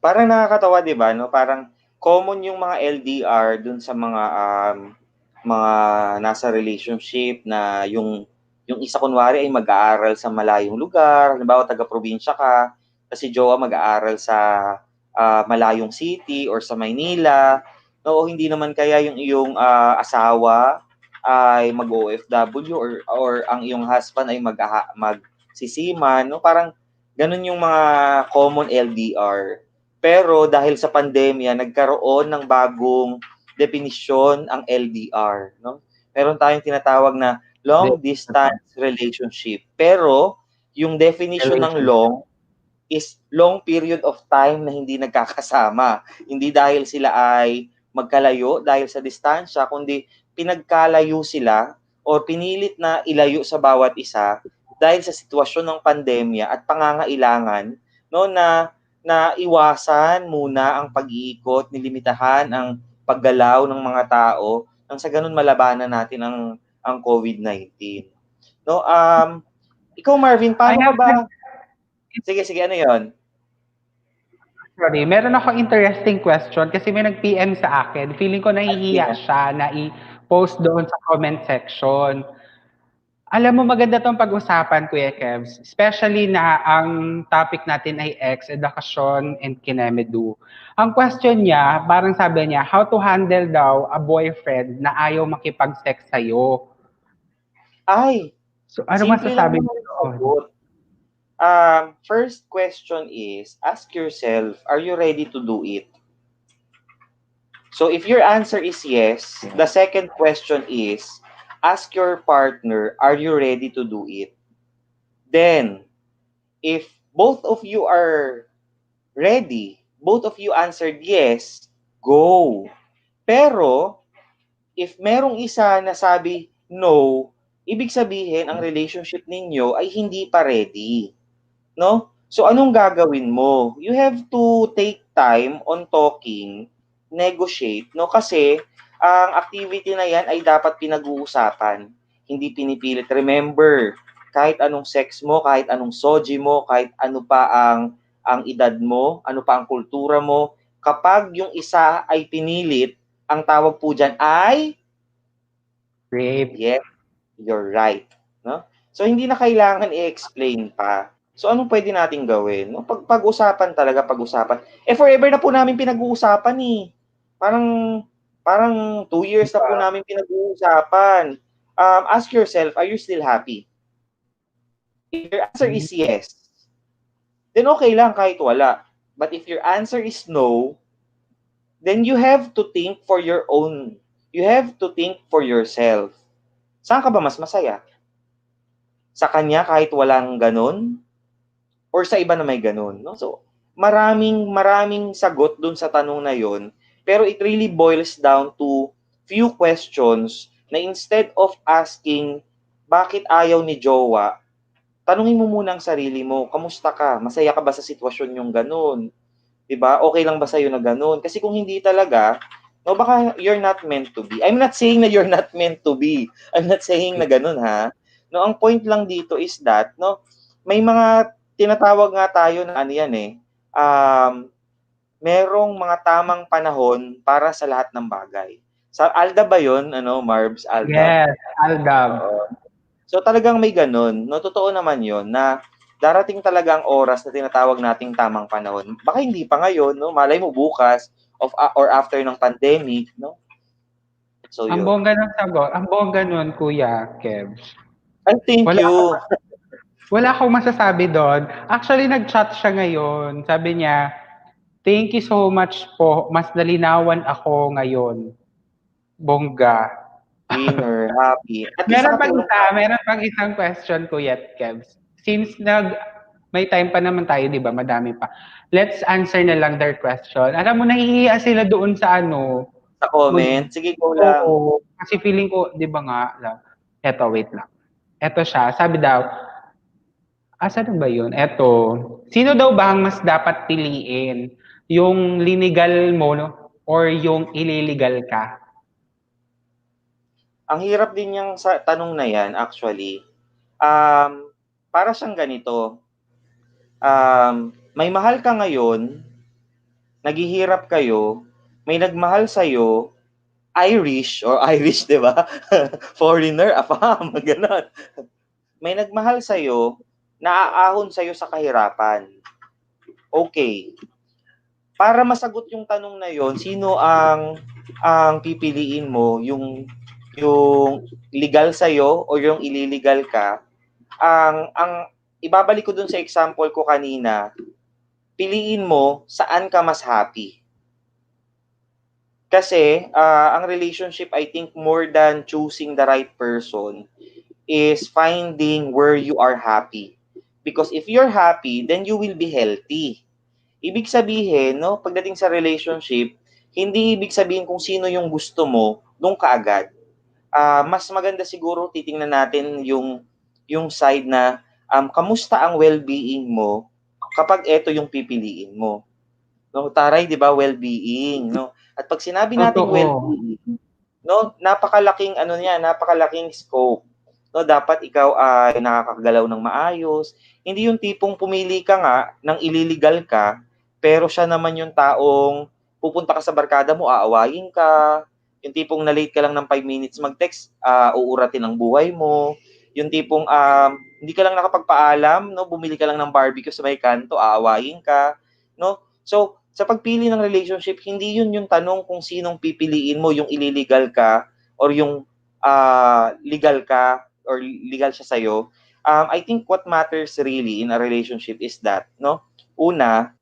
Parang nakakatawa, di ba? No? Parang common yung mga LDR dun sa mga nasa relationship na yung isa kunwari ay mag-aaral sa malayong lugar, halimbawa taga-probinsya ka, kasi jowa mag-aaral sa malayong city or sa Maynila, no, hindi naman kaya yung iyong asawa ay mag-OFW or ang iyong husband ay magsisiman, no, parang ganun yung mga common LDR. Pero dahil sa pandemya, nagkaroon ng bagong definisyon ang LDR, no? Meron tayong tinatawag na long distance relationship. Pero yung definition ng long is long period of time na hindi nagkakasama. Hindi dahil sila ay magkalayo dahil sa distansya, kundi pinagkalayo sila o pinilit na ilayo sa bawat isa dahil sa sitwasyon ng pandemya at pangangailangan, no, na iwasan muna ang pag-iikot, nilimitahan ang paggalaw ng mga tao nang sa ganun malabanan natin ang COVID-19. No, ikaw Marvin, paano ka ba? Sige, ano 'yon? Sorry, meron ako interesting question kasi may nag-PM sa akin. Feeling ko nahihiya siya na i-post doon sa comment section. Alam mo, maganda tong pag-usapan, Kuya Kevs. Especially na ang topic natin ay X, edukasyon, and kinemedu. Ang question niya, parang sabi niya, how to handle daw a boyfriend na ayaw makipag-sex sa'yo. Ay, so ano masasabi mo? First question is, ask yourself, are you ready to do it? So if your answer is yes, the second question is, ask your partner, are you ready to do it? Then, if both of you are ready, both of you answered yes, go. Pero, if merong isa na sabi no, ibig sabihin ang relationship ninyo ay hindi pa ready. No? So, anong gagawin mo? You have to take time on talking, negotiate, no? Kasi, ang activity na yan ay dapat pinag-uusapan, hindi pinipilit. Remember, kahit anong sex mo, kahit anong soji mo, kahit ano pa ang edad mo, ano pa ang kultura mo, kapag yung isa ay pinilit, ang tawag po dyan ay, Rape. yes, you're right. No? So, hindi na kailangan i-explain pa. So, anong pwede nating gawin? No? Pag-usapan talaga, pag-usapan. Forever na po namin pinag-uusapan eh. Parang 2 years na po namin pinag-uusapan. Ask yourself, are you still happy? If your answer is yes, then okay lang kahit wala. But if your answer is no, then you have to think for your own. You have to think for yourself. Saan ka ba mas masaya? Sa kanya kahit walang ganun? Or sa iba na may ganun? No? So, maraming sagot dun sa tanong na yon. Pero it really boils down to few questions na instead of asking, bakit ayaw ni jowa, tanungin mo muna ang sarili mo, kamusta ka? Masaya ka ba sa sitwasyon yung ganun? Diba? Okay lang ba sa'yo na ganun? Kasi kung hindi talaga, no, baka you're not meant to be. I'm not saying na you're not meant to be. I'm not saying na ganun, ha? No, ang point lang dito is that, no, may mga tinatawag nga tayo na ano yan eh, merong mga tamang panahon para sa lahat ng bagay. Sa Alda ba yun? Ano, Marbs? Alda? Yes, Aldab. Oo. So talagang may ganun. No, totoo naman yun na darating talaga ang oras na tinatawag nating tamang panahon. Baka hindi pa ngayon, no? Malay mo bukas or after ng pandemic, no? So Ang yun. bongga ng sagot. Ang bongga nun, Kuya Kev. And thank Wala you. Wala akong masasabi doon. Actually, nag-chat siya ngayon. Sabi niya, thank you so much po. Mas nalinawan ako ngayon. Bongga. Winner, happy. At least nakatulong Meron pang isang question, Kuya Kev. Since may time pa naman tayo, di ba? Madami pa. Let's answer na lang their question. Alam mo, nahihiya sila doon sa sa comment. Sige, go lang. Oo. Kasi feeling ko, di ba nga, eto, wait lang. Eto siya, sabi daw, saan ba yun? Eto, sino daw ba ang mas dapat piliin? Yung linigal mo or yung ililigal ka? Ang hirap din yung sa tanong na yan, actually. Para siyang ganito. May mahal ka ngayon, naghihirap kayo, may nagmahal sa'yo, Irish, di ba? Foreigner, afam, gano'n. May nagmahal sa'yo, naaahon sa'yo sa kahirapan. Okay. Para masagot yung tanong na yon, sino ang pipiliin mo, yung legal sa'yo o yung ililigal ka? Ang ibabalik ko dun sa example ko kanina, piliin mo saan ka mas happy. Kasi ang relationship, I think, more than choosing the right person, is finding where you are happy. Because if you're happy, then you will be healthy. Ibig sabihin, no, pagdating sa relationship, hindi ibig sabihin kung sino yung gusto mo, doon ka agad. Mas maganda siguro titingnan natin yung side na kamusta ang well-being mo kapag ito yung pipiliin mo. No, taray, 'di ba, well-being, no? At pag sinabi nating Totoo. well-being, no, napakalaking scope. No, dapat ikaw ay nakakagalaw ng maayos. Hindi yung tipong pumili ka nga ng ililigal ka, pero siya naman yung taong pupunta ka sa barkada mo, aawayin ka. Yung tipong na-late ka lang ng 5 minutes mag-text, uuratin ang buhay mo. Yung tipong hindi ka lang nakapagpaalam, no, bumili ka lang ng barbecue sa may kanto, aawayin ka, no? So, sa pagpili ng relationship, hindi yun yung tanong kung sinong pipiliin mo, yung ililigal ka or yung legal ka or legal siya sa'yo. I think what matters really in a relationship is that, no? Una,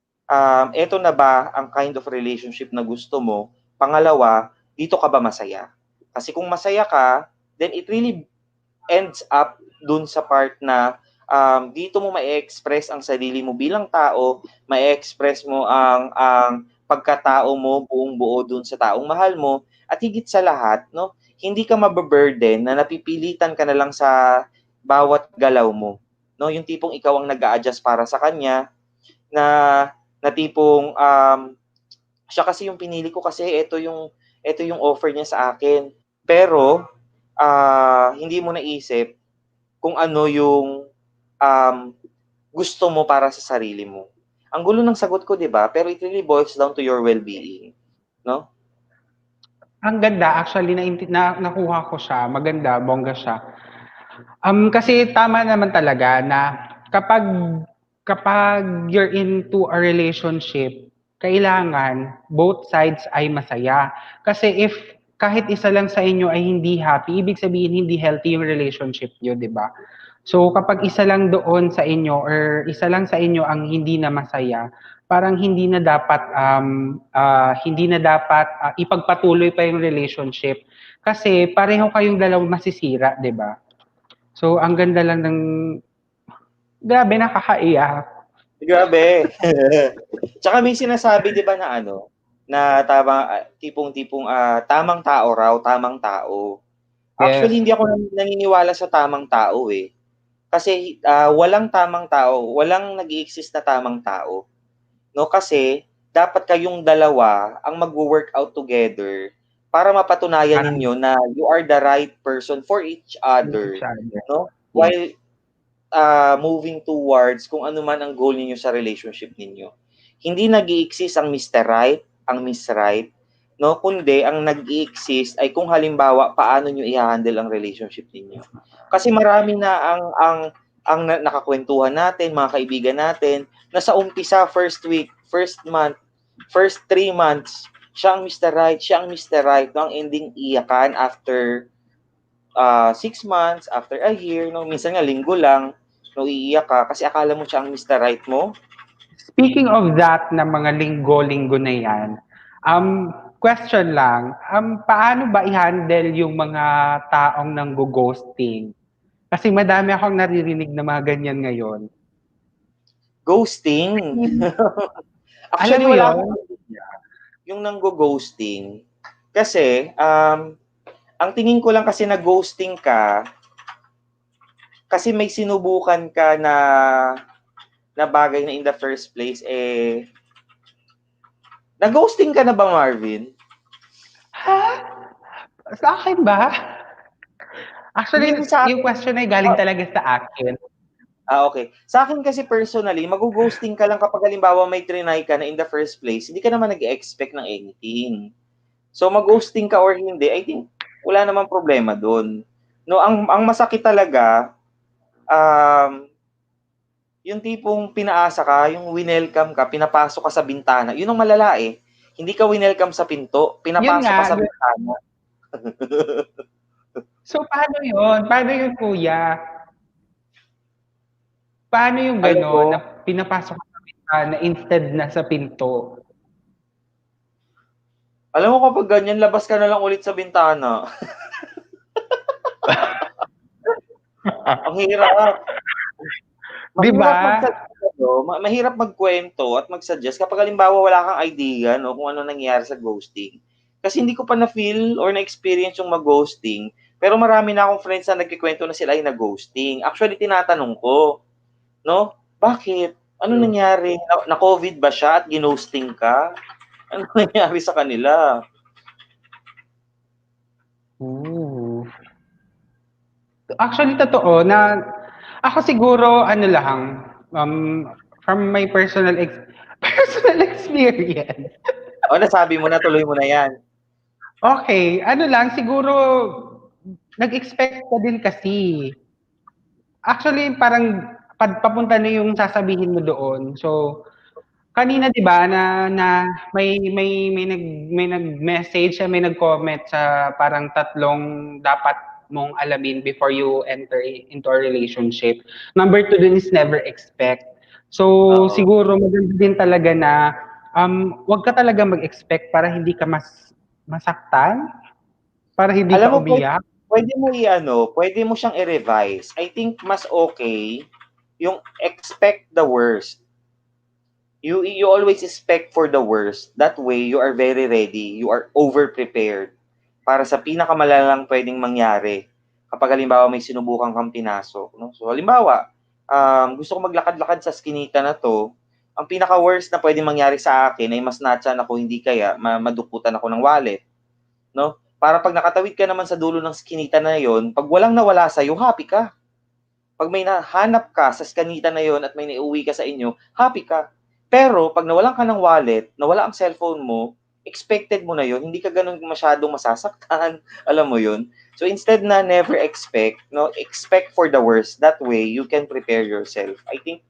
eto na ba ang kind of relationship na gusto mo? Pangalawa, dito ka ba masaya? Kasi kung masaya ka, then it really ends up dun sa part na dito mo ma-express ang sarili mo bilang tao, ma-express mo ang pagkatao mo buong-buo dun sa taong mahal mo, at higit sa lahat, no, hindi ka mababurden na napipilitan ka na lang sa bawat galaw mo. No, yung tipong ikaw ang nag-a-adjust para sa kanya, na tipong siya kasi yung pinili ko kasi ito yung offer niya sa akin. Pero hindi mo naisip kung ano yung gusto mo para sa sarili mo. Ang gulo ng sagot ko, 'di ba? Pero it really boils down to your well-being, no? Ang ganda, actually, nakuha ko siya. Maganda, bongga siya. Kasi tama naman talaga na kapag kapag you're into a relationship, kailangan both sides ay masaya. Kasi if kahit isa lang sa inyo ay hindi happy, ibig sabihin hindi healthy yung relationship niyo, 'di ba? So kapag isa lang doon sa inyo or isa lang sa inyo ang hindi na masaya, parang hindi na dapat ipagpatuloy pa yung relationship kasi pareho kayong dalawang masisira, 'di ba? So ang ganda lang ng grabe, nakakaiyak. Grabe. Tsaka may sinasabi 'di ba na na tipong tamang tao raw, tamang tao. Yes. Actually, hindi ako naniniwala sa tamang tao eh. Kasi walang tamang tao, walang nag-i-exist na tamang tao. No, kasi dapat kayong dalawa ang magwo-work out together para mapatunayan Parang ninyo na you are the right person for each other, no? While moving towards kung ano man ang goal ninyo sa relationship ninyo. Hindi nag-i-exist ang Mr. Right, ang Miss Right, no? Kundi ang nag-i-exist ay kung halimbawa paano niyo i-handle ang relationship ninyo. Kasi marami na ang nakakwentuhan natin, mga kaibigan natin, na sa umpisa, first week, first month, first 3 months, siya ang Mr. Right, siya ang Mr. Right, no? Ang ending iyakan after 6 months, after a year, no? Minsan nga linggo lang, no, iiyak ka kasi akala mo siya ang Mr. Right mo. speaking of that na mga linggo-linggo na yan, question lang, paano ba i-handle yung mga taong nanggo-ghosting? Kasi madami akong naririnig na mga ganyan ngayon. Ghosting. Alam Actually, mo wala yun? akong idea yung nanggo-ghosting. Kasi, ang tingin ko lang kasi na ghosting ka, kasi may sinubukan ka na bagay na in the first place, na-ghosting ka na ba, Marvin? Ha? Sa akin ba? Actually, Hindi sa yung akin. question ay galing talaga sa akin. Okay. Sa akin kasi personally, mag-ghosting ka lang kapag halimbawa may trinay ka na in the first place, hindi ka naman nag-expect ng anything. So mag-ghosting ka or hindi, I think wala namang problema doon. No, ang masakit talaga, yung tipong pinaasa ka, yung winelcome ka, pinapasok ka sa bintana. Yun ang malala eh. Hindi ka winelcome sa pinto, Yun pinapasok nga. ka sa bintana. So, paano yun? Paano yun, kuya? Paano yung Alam ko, gano'n na pinapasok ka sa bintana instead na sa pinto? alam mo kapag ganyan, labas ka na lang ulit sa bintana. Ang hirap. Di ba? Mahirap magkwento at mag-suggest kapag halimbawa wala kang idea no, kung ano nangyayari sa ghosting. Kasi hindi ko pa na-feel or na-experience yung mag-ghosting, pero marami na akong friends na nagkikwento na sila ay nag-ghosting. Actually, tinatanong ko, no? Bakit? Ano nangyari? Na-COVID ba siya at ginosting ka? Ano nangyari sa kanila? Ooh. Actually, totoo na ako siguro, from my personal experience. O, nasabi mo na, tuloy mo na yan. Okay, siguro, nag-expect ka din kasi. Actually, parang papunta na yung sasabihin mo doon. So, kanina 'di ba na may nag-message, may nag-comment sa parang tatlong dapat mong alamin before you enter into a relationship. Number 2 dun is never expect. So, Oo. siguro maganda din talaga na, 'wag ka talaga mag-expect para hindi ka masaktan, para hindi Alam ka mo, umiyak. pwede mo pwede mo siyang i-revise. I think mas okay yung expect the worst. You always expect for the worst. That way, you are very ready. You are over-prepared para sa pinakamalalang pwedeng mangyari kapag halimbawa may sinubukan kang pinasok. No? So halimbawa, gusto ko maglakad-lakad sa skinita na to, ang pinaka-worst na pwedeng mangyari sa akin ay mas natsan ako, hindi kaya madukutan ako ng wallet. No? Para pag nakatawid ka naman sa dulo ng skinita na yon, pag walang nawala sa'yo, happy ka. Pag may nahanap ka sa skinita na yon at may naiuwi ka sa inyo, happy ka. Pero pag nawalan ka ng wallet, nawala ang cellphone mo, expected mo na yon, hindi ka ganun masyadong masasaktan, alam mo yon. So instead na never expect, no, expect for the worst. That way you can prepare yourself. I think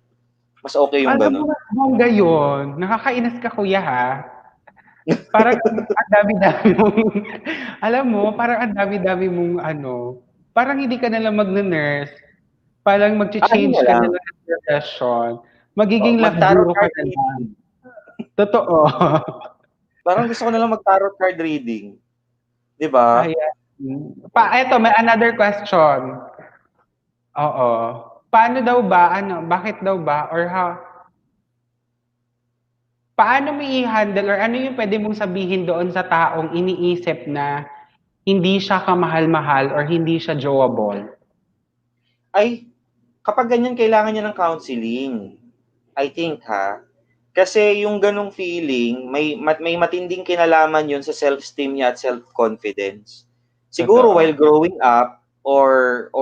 mas okay yung Alam mo, ganun. bongga yun. Nakakainis ka, kuya, ha? Parang ang dami-dami mong, alam mo, parang ang dami-dami mong parang hindi ka nalang magne-nurse, parang Ano mag-change na ka lang, na lang ng profession, magiging love mag-tarot guru ka card na lang. reading. Totoo. Parang gusto ko na lang mag-tarot card reading. 'Di ba? Ayan. Eto, may another question. Oo. Paano daw ba, bakit daw ba, or paano mo i-handle, or ano yung pwede mong sabihin doon sa taong iniisip na hindi siya kamahal-mahal or hindi siya jowable? Ay, kapag ganyan kailangan niya ng counseling. I think kasi yung ganong feeling, may matinding kinalaman yun sa self-esteem niya at self-confidence. Siguro Totoo. while growing up or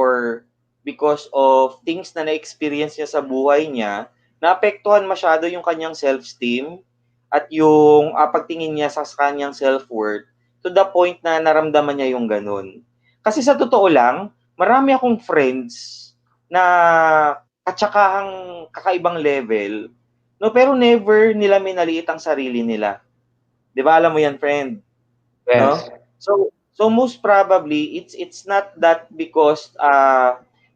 because of things na na-experience niya sa buhay niya, naapektuhan masyado yung kanyang self-esteem at yung pagtingin niya sa kanyang self-worth to the point na naramdaman niya yung ganun. Kasi sa totoo lang, marami akong friends na katsakahang kakaibang level, no, pero never nila minaliit ang sarili nila. 'Di ba alam mo 'yan, friend, no? Yes. So most probably it's not that because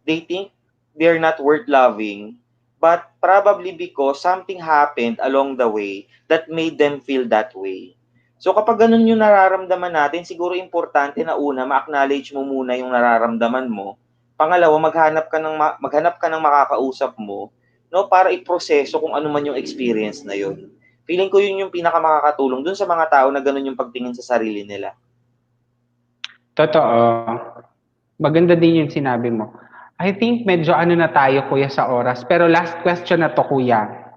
they think they're not worth loving, but probably because something happened along the way that made them feel that way. So kapag ganun yung nararamdaman natin, siguro importante na una ma-acknowledge mo muna yung nararamdaman mo. Pangalawa, maghanap ka ng makakausap mo, no, para iproseso kung ano man yung experience na yun. Feeling ko yun yung pinakamakakatulong dun sa mga tao na ganun yung pagtingin sa sarili nila. Totoo. Maganda din yung sinabi mo. I think medyo na tayo, kuya, sa oras. Pero last question na to, kuya.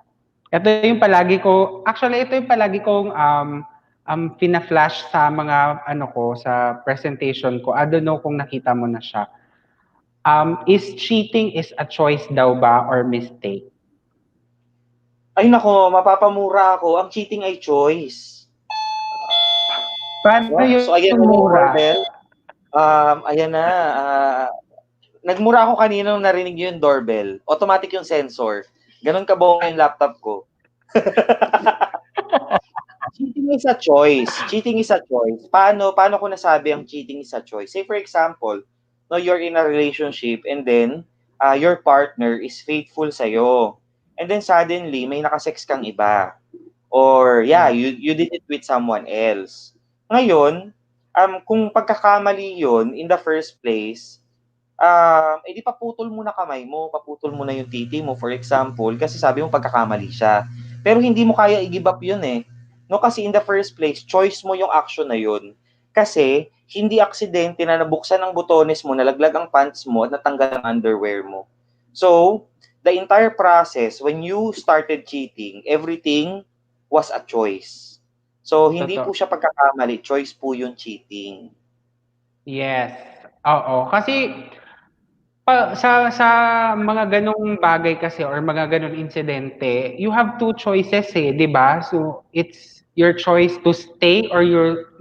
Ito yung palagi kong pina-flash sa mga sa presentation ko. I don't know kung nakita mo na siya. Is cheating is a choice daw ba or mistake? Ay nako, mapapamura ako. Ang cheating ay choice. Paano So ayan yung na yung mura? doorbell. Ayan na. Nagmura ako kanina nung narinig yung doorbell. Automatic yung sensor. Ganon kabongga yung laptop ko. Cheating is a choice. Cheating is a choice. Paano ko nasabi ang cheating is a choice? Say for example, no, you're in a relationship and then your partner is faithful sa'yo. And then suddenly, may nakasex kang iba. Or you did it with someone else. Ngayon, kung pagkakamali yon in the first place, edi paputol mo na kamay mo, paputol mo na yung titi mo, for example, kasi sabi mo pagkakamali siya. Pero hindi mo kaya i-give up yun eh. No, kasi in the first place, choice mo yung action na yun. Kasi, hindi aksidente na nabuksan ang butones mo, nalaglag ang pants mo, at natanggal ang underwear mo. So, the entire process, when you started cheating, everything was a choice. So, hindi Totoo. po siya pagkakamali, choice po yung cheating. Yes. Oo. Kasi sa mga ganong bagay kasi or mga ganong insidente, you have two choices 'di ba? So it's your choice to stay or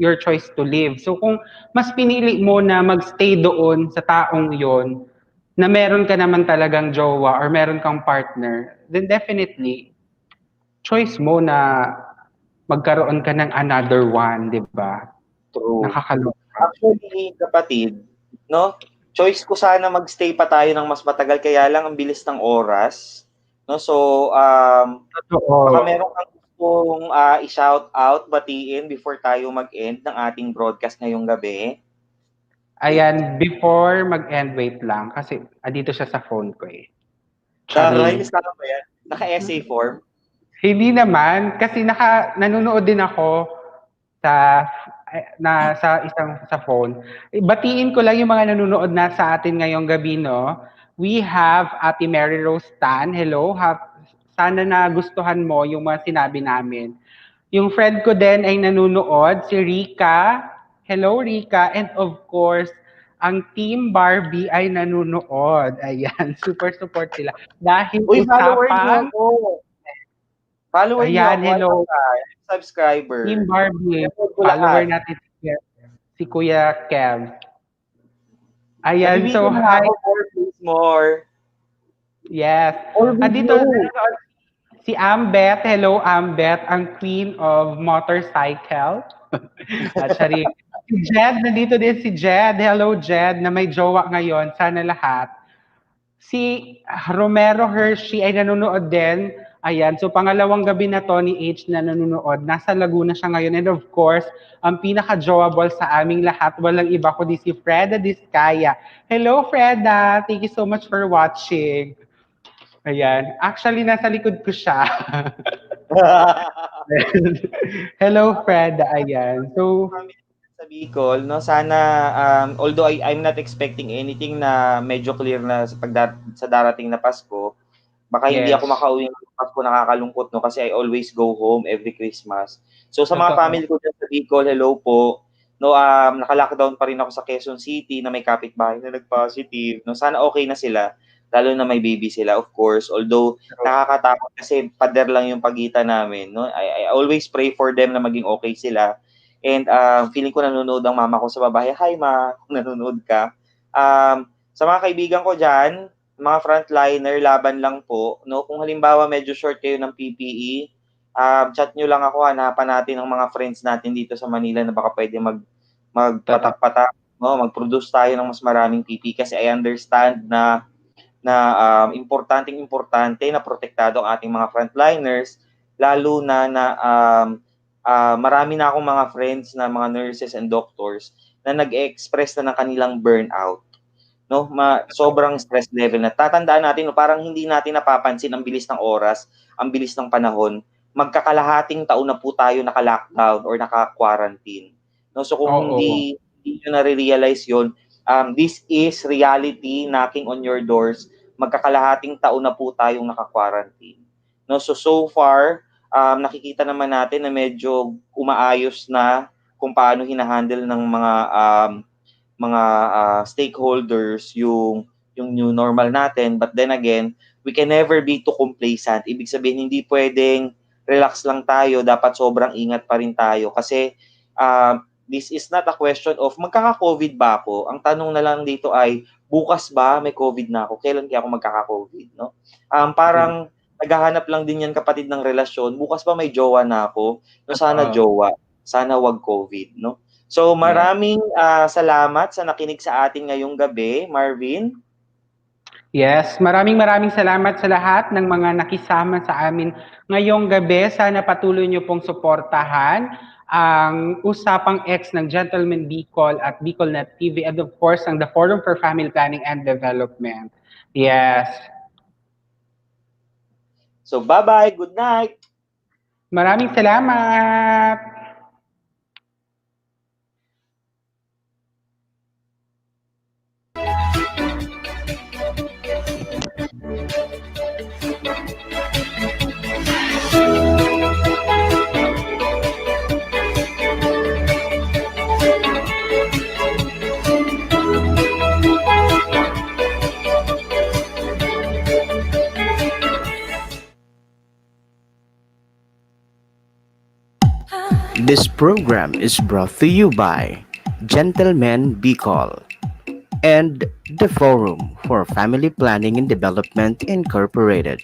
your choice to leave. So kung mas pinili mo na magstay doon sa taong 'yon na meron ka naman talagang jowa or meron kang partner, then definitely choice mo na magkaroon ka ng another one, 'di ba? True. Nakakaloka. Actually, kapatid, no? Choice ko sana magstay pa tayo ng mas matagal, kaya lang ang bilis ng oras. No? So, baka Totoo. meron kang gustong i-shout out, batiin before tayo mag-end ng ating broadcast ngayong gabi. Ayan, before mag-end, wait lang kasi andito siya sa phone ko eh. Taray, Charing. kasama ba yan? Naka-essay form? Hindi naman kasi nanonood din ako sa sa phone. Batiin ko lang yung mga nanonood na sa atin ngayong gabi, no. We have Ate Mary Rose Tan. Hello. Sana na gustuhan mo yung mga sinabi namin. Yung friend ko din ay nanonood, si Rika. Hello, Rika. And of course, ang Team Barbie ay nanonood. Ayan, super support sila. Dahil Uy, follower niyo usapan, ako. Follower niyo ayan, ako. hello. Ano ka? Subscriber. Team Barbie, Nanonood ko follower lahat. natin si Kuya Kev. Ayan, Nabibigyan so na hi. ako, more please, more. Yes. More Andito video. si Ambet. Hello, Ambet, ang queen of motorcycle. At sorry. Si Jed, nandito din si Jed. Hello, Jed, na may jowa ngayon. Sana lahat. Si Romero Hershey ay nanonood din. Ayan, so pangalawang gabi na to ni H na nanonood. Nasa Laguna siya ngayon. And of course, ang pinaka-joable sa aming lahat, walang iba kundi si Freda Discaya. Hello, Freda! Thank you so much for watching. Ayan. Actually, nasa likod ko siya. Hello, Freda. Ayan. So, Sa Bicol, no, sana, although I'm not expecting anything na medyo clear na sa darating na Pasko, baka hindi yes. ako makauwi ng Pasko, nakakalungkot, no, kasi I always go home every Christmas. So sa mga Totoo. family ko dyan sa Bicol, hello po. No, naka-lockdown pa rin ako sa Quezon City na may kapitbahay na nag-positive. No, sana okay na sila, lalo na may baby sila, of course. Although nakakatakot kasi pader lang yung pagitan namin, no. I always pray for them na maging okay sila. And feeling ko nanonood ang mama ko sa babae. Hi ma, kung nanonood ka. Sa mga kaibigan ko dyan, mga frontliner, laban lang po. No? Kung halimbawa medyo short kayo ng PPE, chat nyo lang ako, hanapan natin ang mga friends natin dito sa Manila na baka pwede magpatak-patak, no? Mag-produce tayo ng mas maraming PPE kasi I understand na importante na protektado ang ating mga frontliners, lalo na marami na akong mga friends na mga nurses and doctors na nag-express na ng kanilang burnout. No, sobrang stress level na. Tatandaan natin, no, parang hindi natin napapansin ang bilis ng oras, ang bilis ng panahon. Magkakalahating taon na po tayo naka-lockdown or naka-quarantine. No, so kung hindi nyo nare-realize yun, this is reality knocking on your doors. Magkakalahating taon na po tayong naka-quarantine. No, so far, nakikita naman natin na medyo umaayos na kung paano hinahandle ng mga stakeholders yung new normal natin. But then again, we can never be too complacent. Ibig sabihin, hindi pwedeng relax lang tayo, dapat sobrang ingat pa rin tayo kasi this is not a question of magkaka-COVID ba ako? Ang tanong na lang dito ay, bukas ba may COVID na ako? Kailan kaya ako magkaka-COVID? No? Parang naghahanap lang din yan kapatid ng relasyon. Bukas ba may jowa na ako? No, sana jowa. Sana wag COVID. No? So maraming salamat sa nakinig sa atin ngayong gabi, Marvin. Yes, maraming salamat sa lahat ng mga nakisama sa amin ngayong gabi. Sana patuloy niyo pong suportahan ang Usapang X ng Gentleman Bicol at BicolNet TV and of course ang The Forum for Family Planning and Development. Yes. So bye-bye, good night. Maraming salamat. This program is brought to you by Gentleman Bicol and the Forum for Family Planning and Development Incorporated.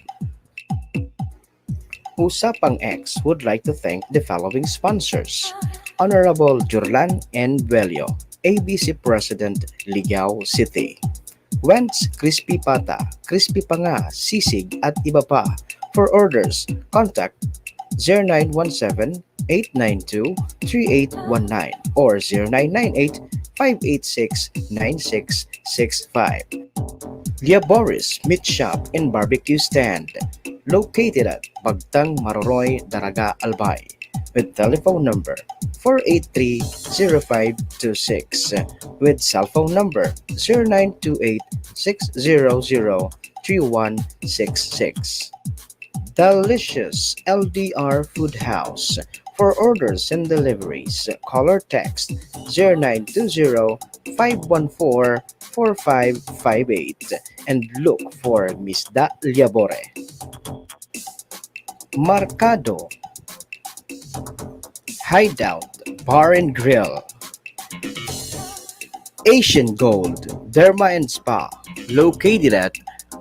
Usapang X would like to thank the following sponsors: Honorable Jurlan N. Velio, ABC President, Ligao City; Wentz Crispy Pata, Crispy Panga, Sisig at iba pa. For orders, contact 0917-892-3819 or 0998-586-9665. Liaboris Meat Shop and Barbecue Stand, located at Bagtang Maroroy, Daraga, Albay, with telephone number 483-0526, with cell phone number 0928-600-3166. Delicious LDR Food House. For orders and deliveries, call or text 0920-514-4558 and look for Miss Da Liabore. Marcado Hideout Bar and Grill. Asian Gold Derma and Spa, located at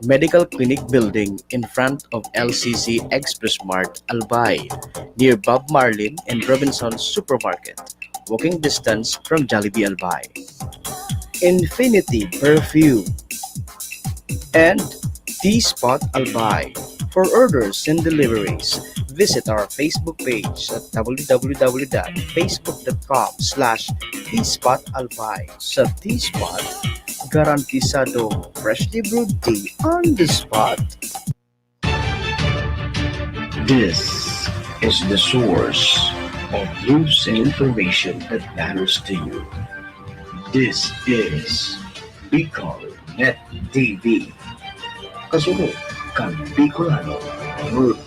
Medical Clinic Building in front of LCC Express Mart, Albay, near Bob Marlin and Robinson's Supermarket, walking distance from Jollibee, Albay. Infinity Perfume and T-Spot Albay. For orders and deliveries, visit our Facebook page at www.facebook.com/T-Spot-Albay. Sa T-Spot, garantisado freshly brewed tea on the spot. This is the source of news and information that matters to you. This is Bicol Net TV. Kasunod kang Bicolano Group.